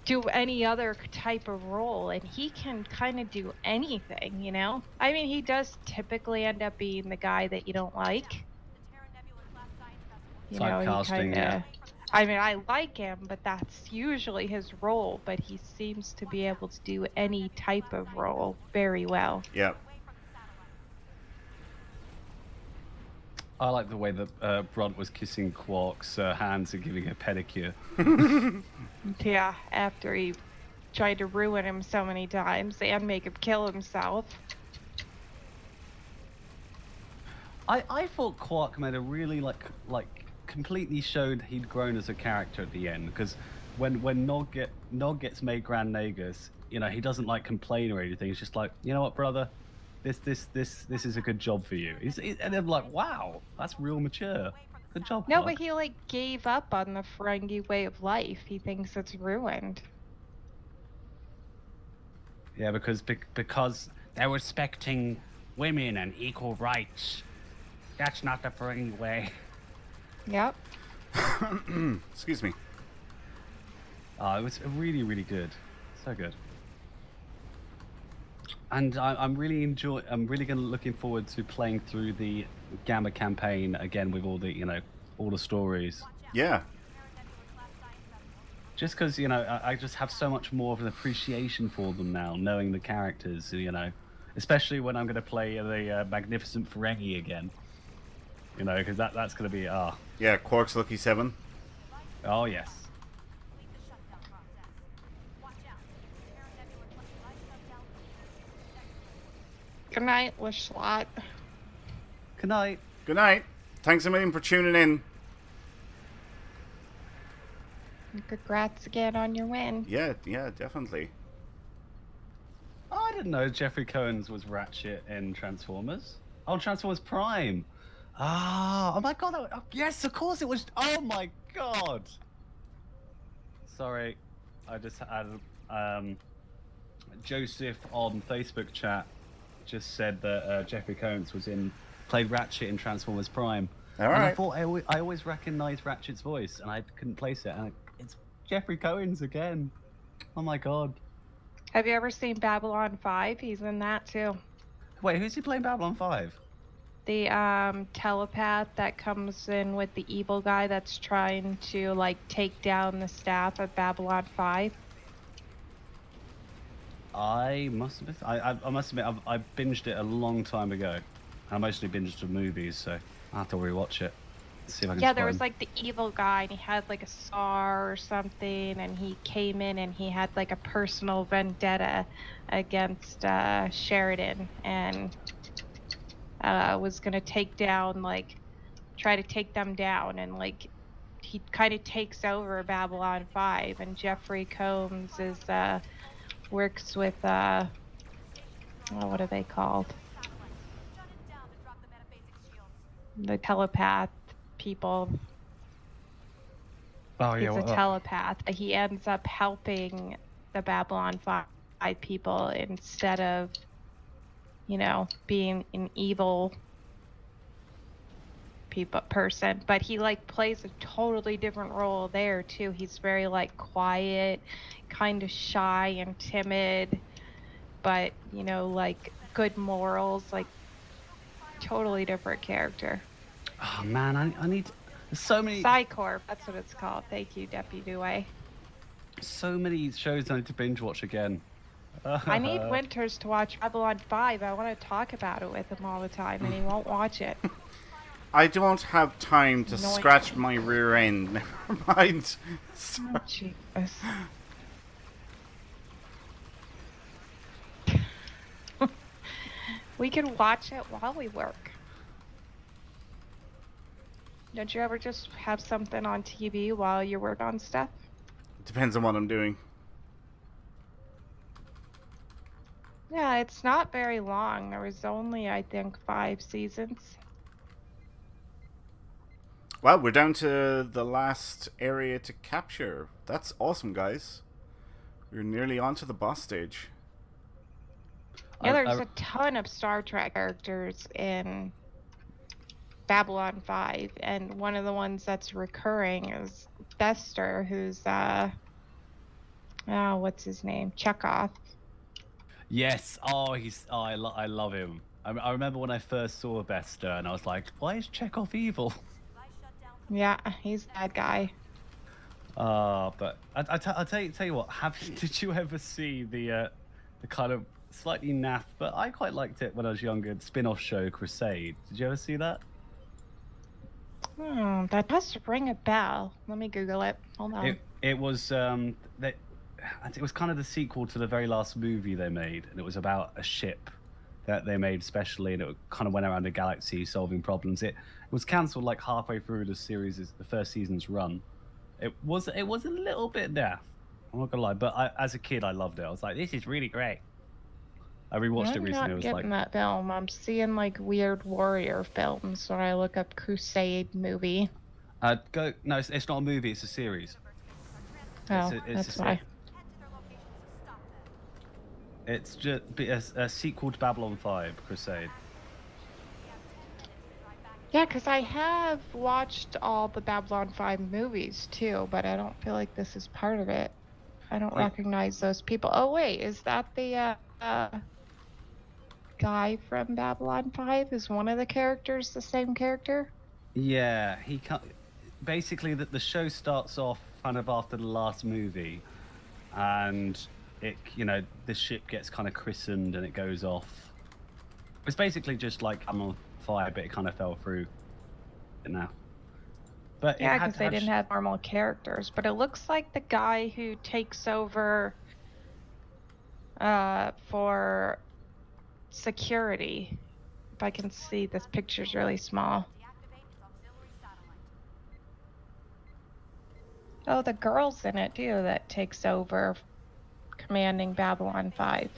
do any other type of role, and he can kind of do anything. I mean, he does typically end up being the guy that you don't like. Typecasting, yeah. I mean, I like him, but that's usually his role, but he seems to be able to do any type of role very well. Yeah. I like the way that Brunt was kissing Quark's hands and giving her pedicure. Yeah, after he tried to ruin him so many times and make him kill himself. I thought Quark made a really like completely showed he'd grown as a character at the end, because when Nog gets made Grand Nagus, he doesn't like complain or anything. He's just like, you know what, brother, this is a good job for you. And I'm like, wow, that's real mature. Good job. No, Quark. but he like gave up on the Ferengi way of life. He thinks it's ruined. Yeah, because they're respecting women and equal rights. That's not the Ferengi way. Yep. Excuse me. It was really, really good. So good. And I'm really looking forward to playing through the Gamma campaign again with all the all the stories. Yeah. Just because I just have so much more of an appreciation for them now, knowing the characters. Especially when I'm going to play the Magnificent Ferengi again. Because that's going to be Yeah, Quark's Lucky 7. Oh yes. Good night, Lashlot. Good night. Good night. Thanks a million for tuning in. Congrats again on your win. Yeah, definitely. Oh, I didn't know Jeffrey Cohen's was Ratchet in Transformers. Oh, Transformers Prime. Ah, oh my god. Yes, of course it was. Oh my god. Sorry. I just had Joseph on Facebook chat just said that Jeffrey Cohen's played Ratchet in Transformers Prime. All right. I thought I always recognized Ratchet's voice, and I couldn't place it. And it's Jeffrey Cohen's again. Oh my god. Have you ever seen Babylon 5? He's in that too. Wait, who's he playing Babylon 5? The telepath that comes in with the evil guy that's trying to like take down the staff of Babylon 5. I must admit, I binged it a long time ago. I mostly binged the movies, so I have to rewatch it. See if I can Yeah, spot there was him. like the evil guy, and he had like a scar or something, and he came in and he had like a personal vendetta against Sheridan, and was gonna try to take them down, and like he kind of takes over Babylon 5, and Jeffrey Combs is works with what are they called? The telepath people. Oh yeah, He's a telepath. He ends up helping the Babylon 5 people instead of, being an evil person. But he like plays a totally different role there too. He's very like quiet, kind of shy and timid, but like good morals, like totally different character. Oh man, I need so many. Psycorp, that's what it's called. Thank you, Deputy Dewey. So many shows I need to binge watch again. I need Winters to watch Babylon 5. I want to talk about it with him all the time, and he won't watch it. I don't have time to scratch my rear end. Never mind. Oh, Jesus. We can watch it while we work. Don't you ever just have something on TV while you work on stuff? Depends on what I'm doing. Yeah, it's not very long. There was only, I think, 5 seasons. Well, we're down to the last area to capture. That's awesome, guys. We're nearly on to the boss stage. Yeah, there's a ton of Star Trek characters in Babylon 5, and one of the ones that's recurring is Bester, who's what's his name? Chekhov. Yes. Oh, I love him. I remember when I first saw Bester, and I was like, why is Chekhov evil? Yeah, he's that guy. But I'll tell you what. Did you ever see the kind of slightly naff, but I quite liked it when I was younger, spin-off show Crusade? Did you ever see that? That does ring a bell. Let me Google it. Hold on. It was it was kind of the sequel to the very last movie they made, and it was about a ship that they made specially, and it kind of went around the galaxy solving problems. It was cancelled like halfway through the first season's run. It was a little bit naff. I'm not gonna lie, but as a kid I loved it. I was like, this is really great. I rewatched it recently. I'm not getting that film. I'm seeing like weird warrior films when I look up Crusade movie. No, it's not a movie. It's a series. Oh, that's why. It's just a sequel to Babylon 5, Crusade. Yeah, because I have watched all the Babylon 5 movies too, but I don't feel like this is part of it. I don't recognize those people. Oh wait, is that the guy from Babylon 5? Is one of the characters the same character? Yeah, he can't. Basically, the show starts off kind of after the last movie, and the ship gets kind of christened and it goes off. It's basically just like I'm on fire, but it kind of fell through now. But yeah, because they didn't have normal characters. But it looks like the guy who takes over for security. If I can see, this picture's really small. Oh, the girl's in it too that takes over commanding Babylon 5.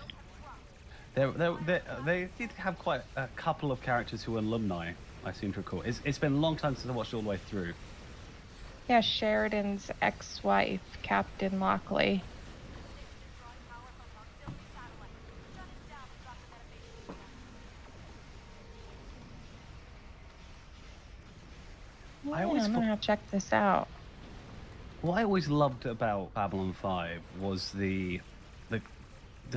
They did have quite a couple of characters who were alumni, I seem to recall. It's been a long time since I watched it all the way through. Yeah, Sheridan's ex-wife, Captain Lockley. I always I'm gonna check this out. What I always loved about Babylon 5 was the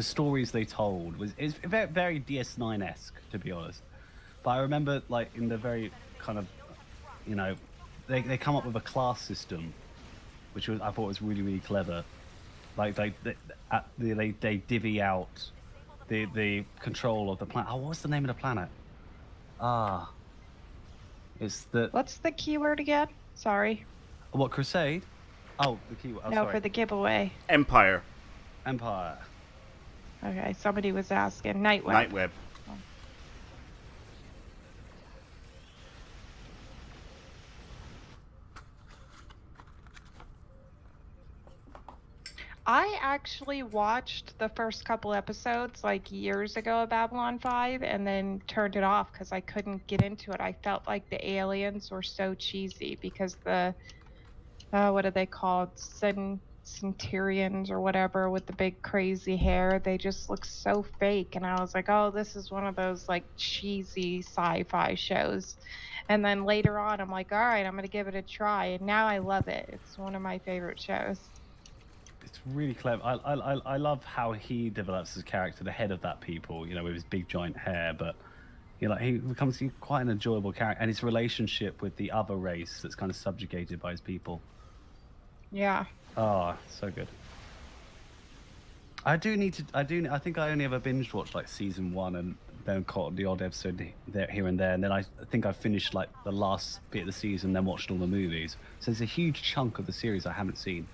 stories they told. It's very, very DS9-esque, to be honest. But I remember, like, in the very kind of, you know, they come up with a class system, which I thought was really, really clever. Like they divvy out the control of the planet. Oh, what's the name of the planet? It's the. What's the keyword again? Sorry. What, Crusade? Oh, the keyword. Oh, no, sorry. for the giveaway. Empire. Empire. Okay, somebody was asking. Nightweb. Nightweb. Oh. I actually watched the first couple episodes like years ago of Babylon 5 and then turned it off because I couldn't get into it. I felt like the aliens were so cheesy because the, what are they called? Centurions or whatever with the big crazy hair. They just look so fake. And I was like, oh, this is one of those like cheesy sci-fi shows. And then later on, I'm like, all right, I'm going to give it a try. And now I love it. It's one of my favorite shows. It's really clever. I love how he develops his character, the head of that people, you know, with his big giant hair. But you know, he becomes quite an enjoyable character, and his relationship with the other race that's kind of subjugated by his people. Yeah. Oh, so good. I think I only ever binge watched like season 1 and then caught the odd episode there, here and there, and then I think I finished like the last bit of the season, then watched all the movies. So there's a huge chunk of the series I haven't seen.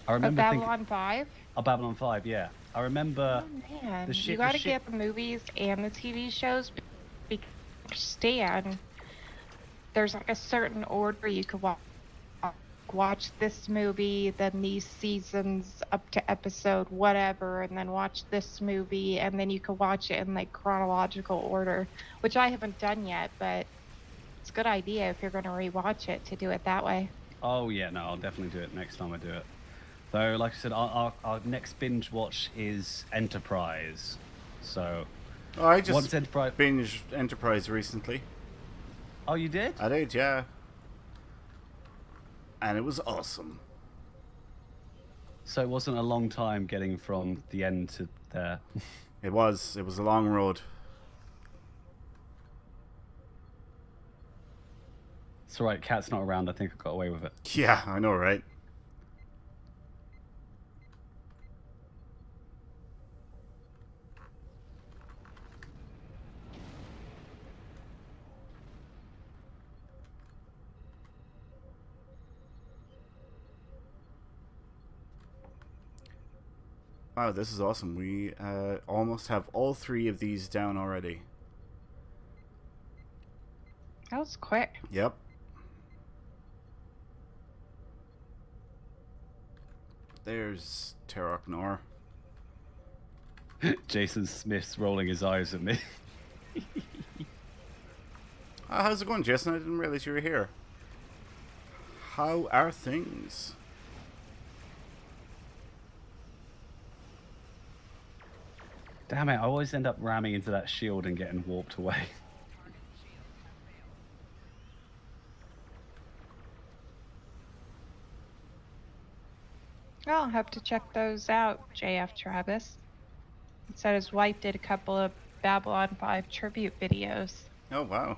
I remember Babylon 5? Oh, Babylon 5, yeah. I remember. Oh man, you gotta get the movies and the TV shows because understand there's like a certain order you could watch this movie, then these seasons up to episode whatever, and then watch this movie, and then you could watch it in like chronological order, which I haven't done yet, but it's a good idea if you're going to rewatch it to do it that way. Oh yeah, no, I'll definitely do it next time I do it. Though, like I said, our next binge watch is Enterprise. So, I just binged Enterprise recently. Oh, you did? I did, yeah. And it was awesome. So it wasn't a long time getting from the end to there. It was a long road. It's alright, Cat's not around. I think I got away with it. Yeah, I know, right? Wow, this is awesome. We almost have all 3 of these down already. That was quick. Yep. There's Terok Nor. Jason Smith's rolling his eyes at me. How's it going, Jason? I didn't realize you were here. How are things? Damn it, I always end up ramming into that shield and getting warped away. I'll have to check those out, JF Travis. He said his wife did a couple of Babylon 5 tribute videos. Oh, wow.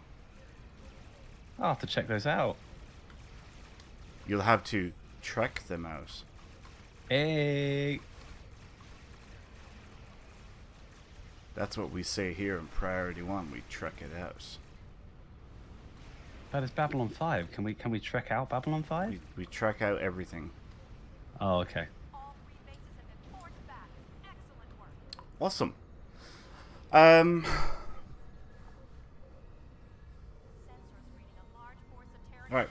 I'll have to check those out. You'll have to trek them out. Hey! That's what we say here in Priority 1. We trek it out. But it's Babylon 5. Can we trek out Babylon 5? We trek out everything. Oh, okay. Awesome. Alright,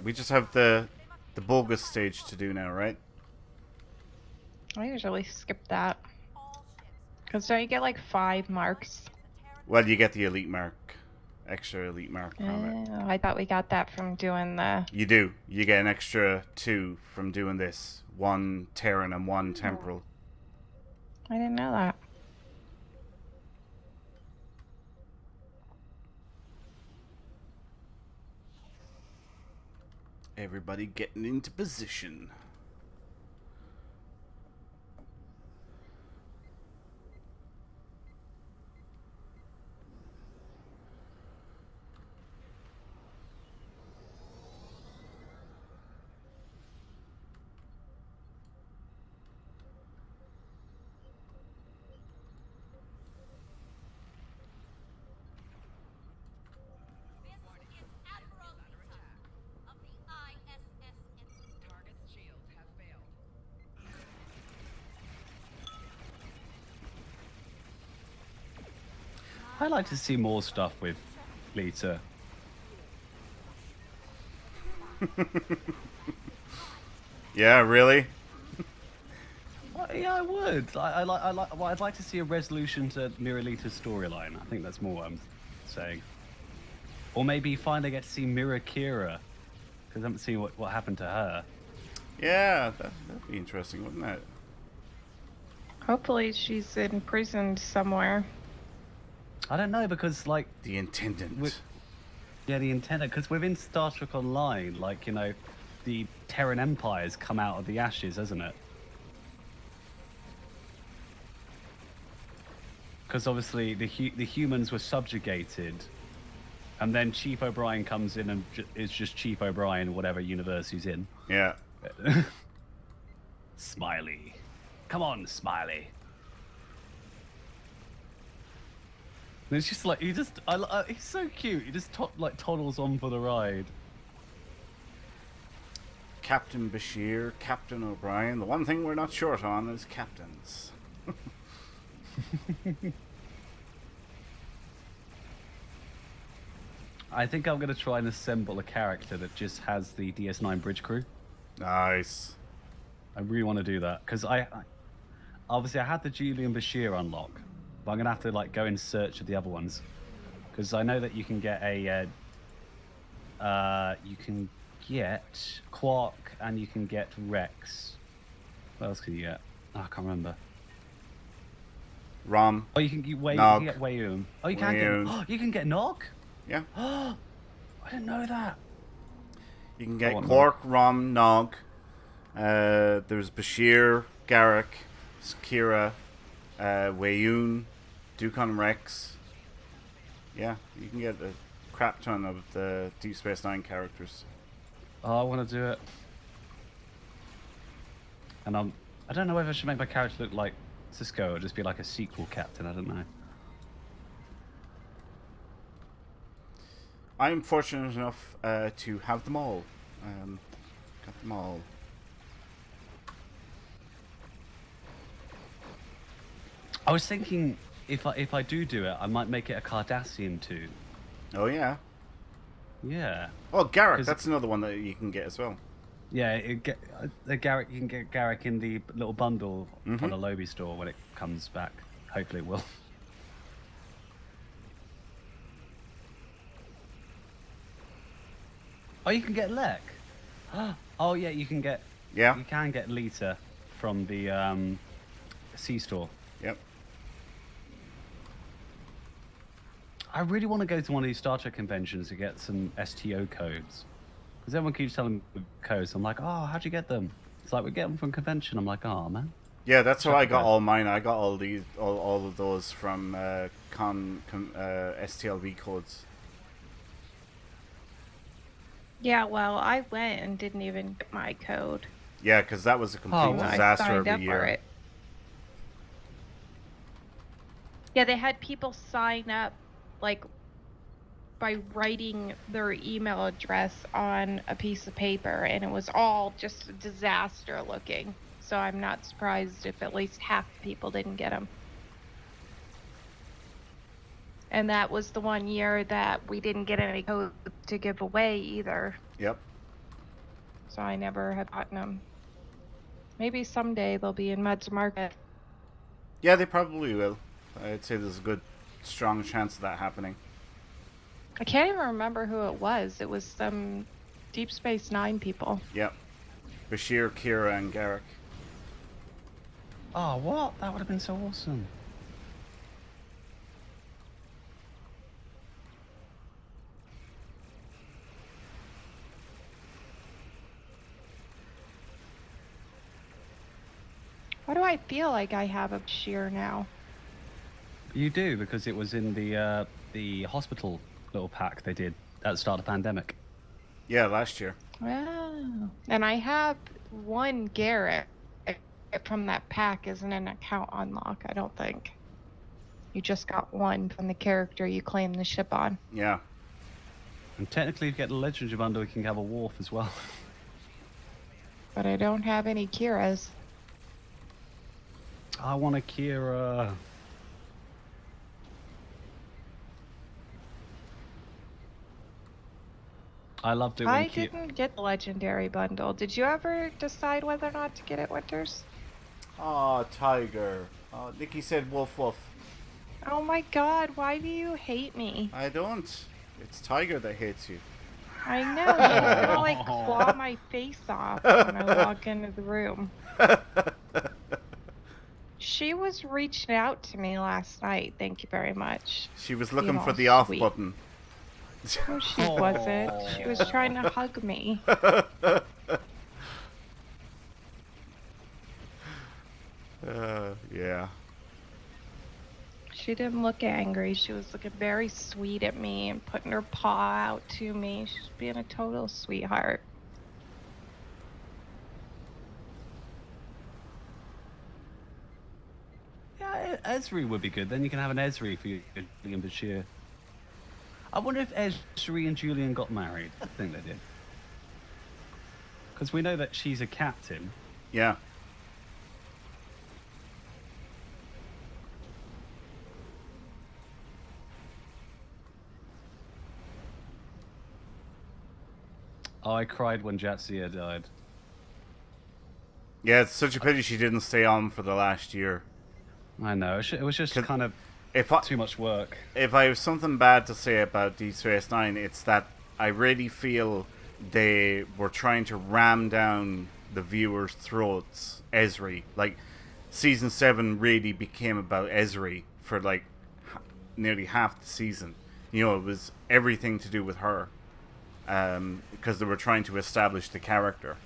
we just have the bogus stage to do now, right? I usually skip that. Because don't you get like 5 marks? Well, you get the elite mark. Extra elite mark from it. I thought we got that from doing the... You do. You get an extra 2 from doing this. 1 Terran and 1 Temporal. I didn't know that. Everybody getting into position. I'd like to see more stuff with Lita. Yeah, really? Well, yeah, I would. Well, I'd like to see a resolution to Mira Lita's storyline. I think that's more what I'm saying. Or maybe finally get to see Mira Kira, because I haven't seen what happened to her. Yeah, that'd be interesting, wouldn't it? Hopefully she's imprisoned somewhere. I don't know, because like The Intendant. yeah, the intendant. Because within Star Trek Online, like the Terran Empire's come out of the ashes, hasn't it? Because obviously the humans were subjugated, and then Chief O'Brien comes in and is just Chief O'Brien, whatever universe he's in. Yeah. Smiley, come on, Smiley. And it's just like he's so cute. He just toddles on for the ride. Captain Bashir, Captain O'Brien. The one thing we're not short on is captains. I think I'm gonna try and assemble a character that just has the DS9 bridge crew. Nice. I really want to do that because I obviously I had the Julian Bashir unlock, but I'm gonna have to like go in search of the other ones because I know that you can get you can get Quark and you can get Rex. What else can you get? Oh, I can't remember. Rom. Oh, you can get Wayum. Oh, you can get. You can get Nog. Yeah. I didn't know that. You can get Quark, Rom, Nog. There's Bashir, Garak, Kira, Wayun, Dukon Rex. Yeah, you can get a crap ton of the Deep Space Nine characters. Oh, I want to do it. And I don't know whether I should make my character look like Cisco or just be like a sequel captain. I don't know. I'm fortunate enough to have them all. Got them all. I was thinking if I do it, I might make it a Cardassian too. Oh yeah. Yeah. Oh, Garak. That's another one that you can get as well. Yeah, Garak. You can get Garak in the little bundle on the Lobby store when it comes back. Hopefully, it will. Oh, you can get Lek. Oh yeah, you can get. Yeah. You can get Lita from the C store. Yep. I really want to go to one of these Star Trek conventions to get some STO codes. Because everyone keeps telling me the codes. I'm like, oh, how'd you get them? It's like, we get them from convention. I'm like, oh, man. Yeah, that's how I got all mine. I got all of those from STLV codes. Yeah, well, I went and didn't even get my code. Yeah, because that was a complete disaster I signed every up year. for it. Yeah, they had people sign up, like, by writing their email address on a piece of paper, and it was all just a disaster looking. So I'm not surprised if at least half the people didn't get them. And that was the one year that we didn't get any codes to give away either. Yep. So I never have gotten them. Maybe someday they'll be in Med's Market. Yeah, they probably will. I'd say there's a good, strong chance of that happening. I can't even remember who it was. It was some Deep Space Nine people. Yep. Bashir, Kira, and Garrick. Oh, what? That would have been so awesome. Why do I feel like I have a Bashir now? You do, because it was in the hospital little pack they did at the start of the pandemic. Yeah, last year. Wow. And I have one Garrett from that pack isn't an account unlock, I don't think. You just got one from the character you claim the ship on. Yeah. And technically, if you get the Legendary bundle, you can have a Worf as well. But I don't have any Kiras. I want a Kira. I love doing I didn't get the Legendary bundle. Did you ever decide whether or not to get it, Winters? Oh, Tiger. Oh, Nikki said woof woof. Oh my god, why do you hate me? I don't. It's Tiger that hates you. I know, you're gonna like claw my face off when I walk into the room. She was reaching out to me last night, thank you very much. She was looking You for all the off sweet. button. No, she wasn't. She was trying to hug me. Yeah. She didn't look angry. She was looking very sweet at me and putting her paw out to me. She's being a total sweetheart. Yeah, Esri would be good. Then you can have an Esri for you, Julian Bashir. I wonder if Esri and Julian got married. I think they did. Because we know that she's a captain. Yeah. Oh, I cried when Jadzia died. Yeah, it's such a pity she didn't stay on for the last year. I know. It was just kind of too much work. If I have something bad to say about Deep Space Nine, it's that I really feel they were trying to ram down the viewers' throats Esri. Like, season 7 really became about Esri for like nearly half the season. You know, it was everything to do with her. Because they were trying to establish the character.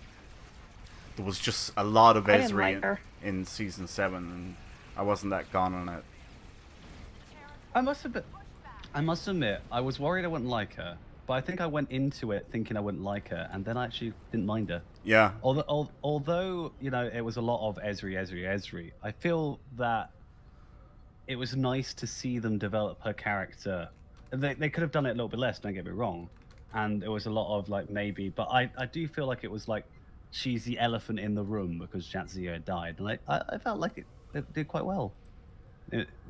There was just a lot of Esri in season 7, and I wasn't that gone on it. I must admit, I was worried I wouldn't like her, but I think I went into it thinking I wouldn't like her, and then I actually didn't mind her. Yeah. Although you know, it was a lot of Esri, I feel that it was nice to see them develop her character. They could have done it a little bit less, don't get me wrong. And it was a lot of like maybe, but I do feel like it was like she's the elephant in the room because Jadzia died, and I felt like it did quite well.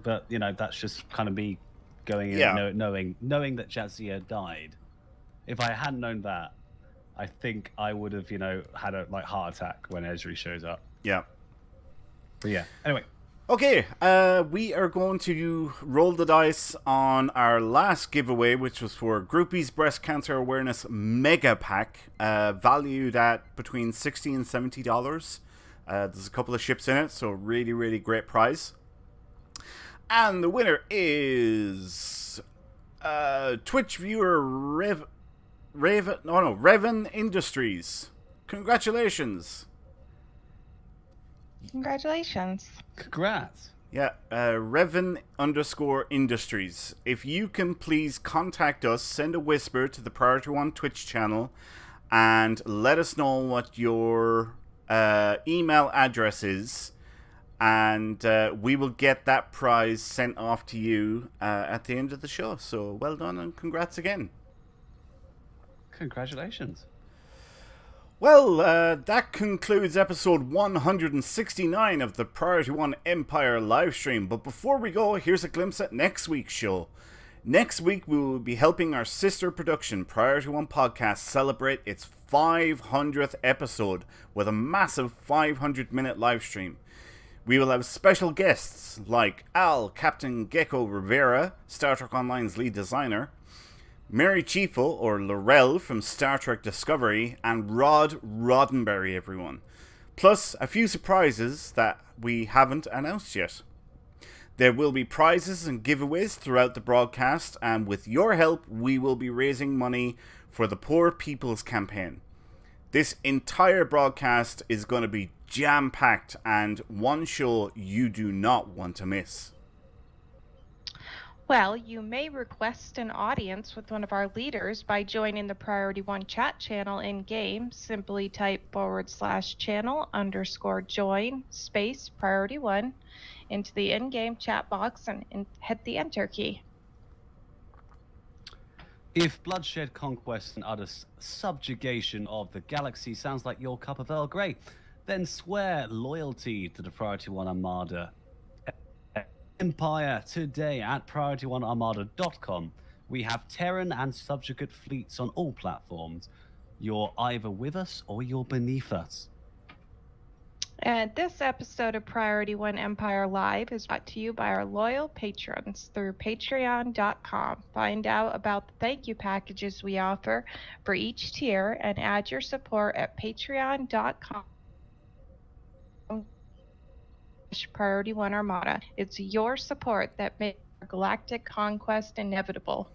But you know, that's just kind of me going in knowing that Jadzia died. If I hadn't known that, I think I would have had a heart attack when Esri shows up. Yeah. But yeah. Anyway. Okay, we are going to roll the dice on our last giveaway, which was for Groupies Breast Cancer Awareness Mega Pack, valued at between $60 and $70. There's a couple of ships in it, so really, really great prize. And the winner is Twitch viewer Revan Industries. Congratulations. Congratulations. Congrats. Yeah, Revan_Industries. If you can please contact us, send a whisper to the Priority One Twitch channel, and let us know what your email address is, and we will get that prize sent off to you at the end of the show. So well done and congrats again. Congratulations. Well, that concludes episode 169 of the Priority One Empire livestream. But before we go, here's a glimpse at next week's show. Next week, we will be helping our sister production, Priority One Podcast, celebrate its 500th episode with a massive 500-minute live stream. We will have special guests like Al, Captain Gecko Rivera, Star Trek Online's lead designer, Mary Chiefo, or Laurel from Star Trek Discovery, and Rod Roddenberry, everyone. Plus, a few surprises that we haven't announced yet. There will be prizes and giveaways throughout the broadcast, and with your help, we will be raising money for the Poor People's Campaign. This entire broadcast is going to be jam-packed and one show you do not want to miss. Well, you may request an audience with one of our leaders by joining the Priority One chat channel in-game. Simply type /channel_join space Priority One into the in-game chat box and hit the enter key. If bloodshed, conquest, and utter subjugation of the galaxy sounds like your cup of Earl Grey, then swear loyalty to the Priority One Armada Empire today at PriorityOneArmada.com. We have Terran and subjugate fleets on all platforms. You're either with us or you're beneath us. And this episode of Priority One Empire Live is brought to you by our loyal patrons through Patreon.com. Find out about the thank you packages we offer for each tier and add your support at Patreon.com. Priority One Armada. It's your support that makes galactic conquest inevitable.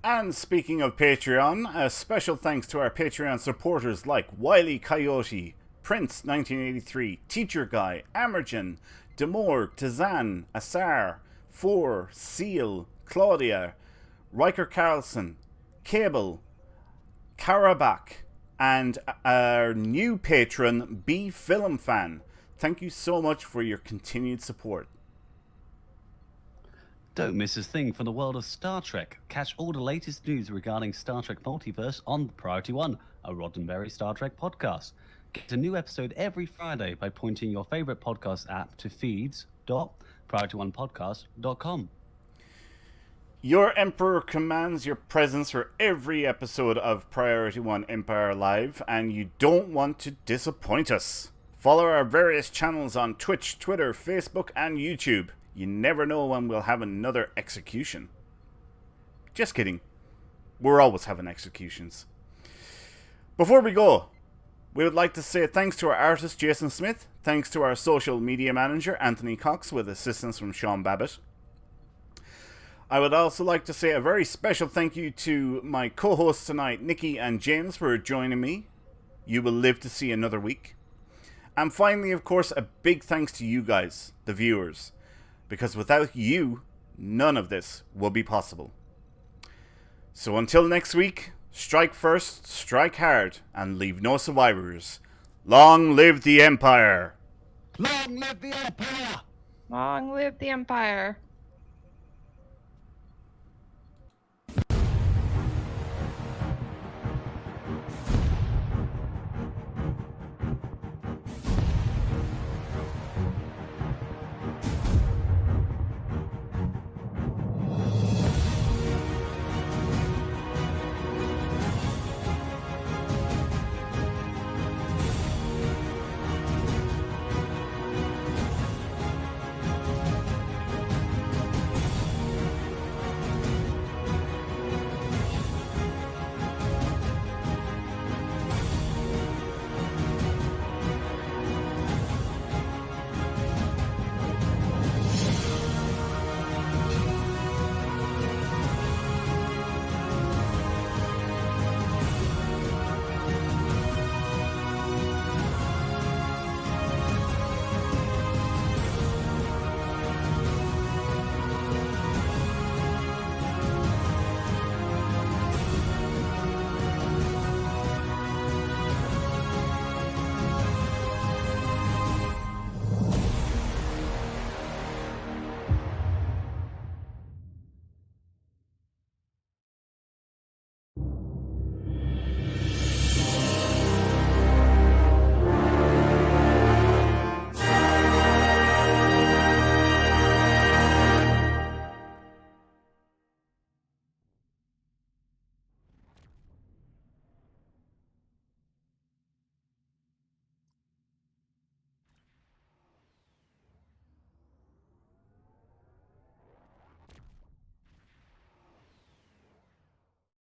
And speaking of Patreon, a special thanks to our Patreon supporters like Wily Coyote, Prince 1983, Teacher Guy, Amergen, Demore, Tazan, Asar, Four, Seal, Claudia, Riker Carlson, Cable, Karabak, and our new patron, B Film Fan. Thank you so much for your continued support. Don't miss a thing from the world of Star Trek. Catch all the latest news regarding Star Trek Multiverse on Priority One, a Roddenberry Star Trek podcast. Get a new episode every Friday by pointing your favorite podcast app to feeds.PriorityOnePodcast.com. Your Emperor commands your presence for every episode of Priority One Empire Live, and you don't want to disappoint us. Follow our various channels on Twitch, Twitter, Facebook, and YouTube. You never know when we'll have another execution. Just kidding. We're always having executions. Before we go, we would like to say thanks to our artist, Jason Smith. Thanks to our social media manager, Anthony Cox, with assistance from Sean Babbitt. I would also like to say a very special thank you to my co-hosts tonight, Nikki and James, for joining me. You will live to see another week. And finally, of course, a big thanks to you guys, the viewers, because without you, none of this will be possible. So until next week, strike first, strike hard, and leave no survivors. Long live the Empire! Long live the Empire! Long live the Empire!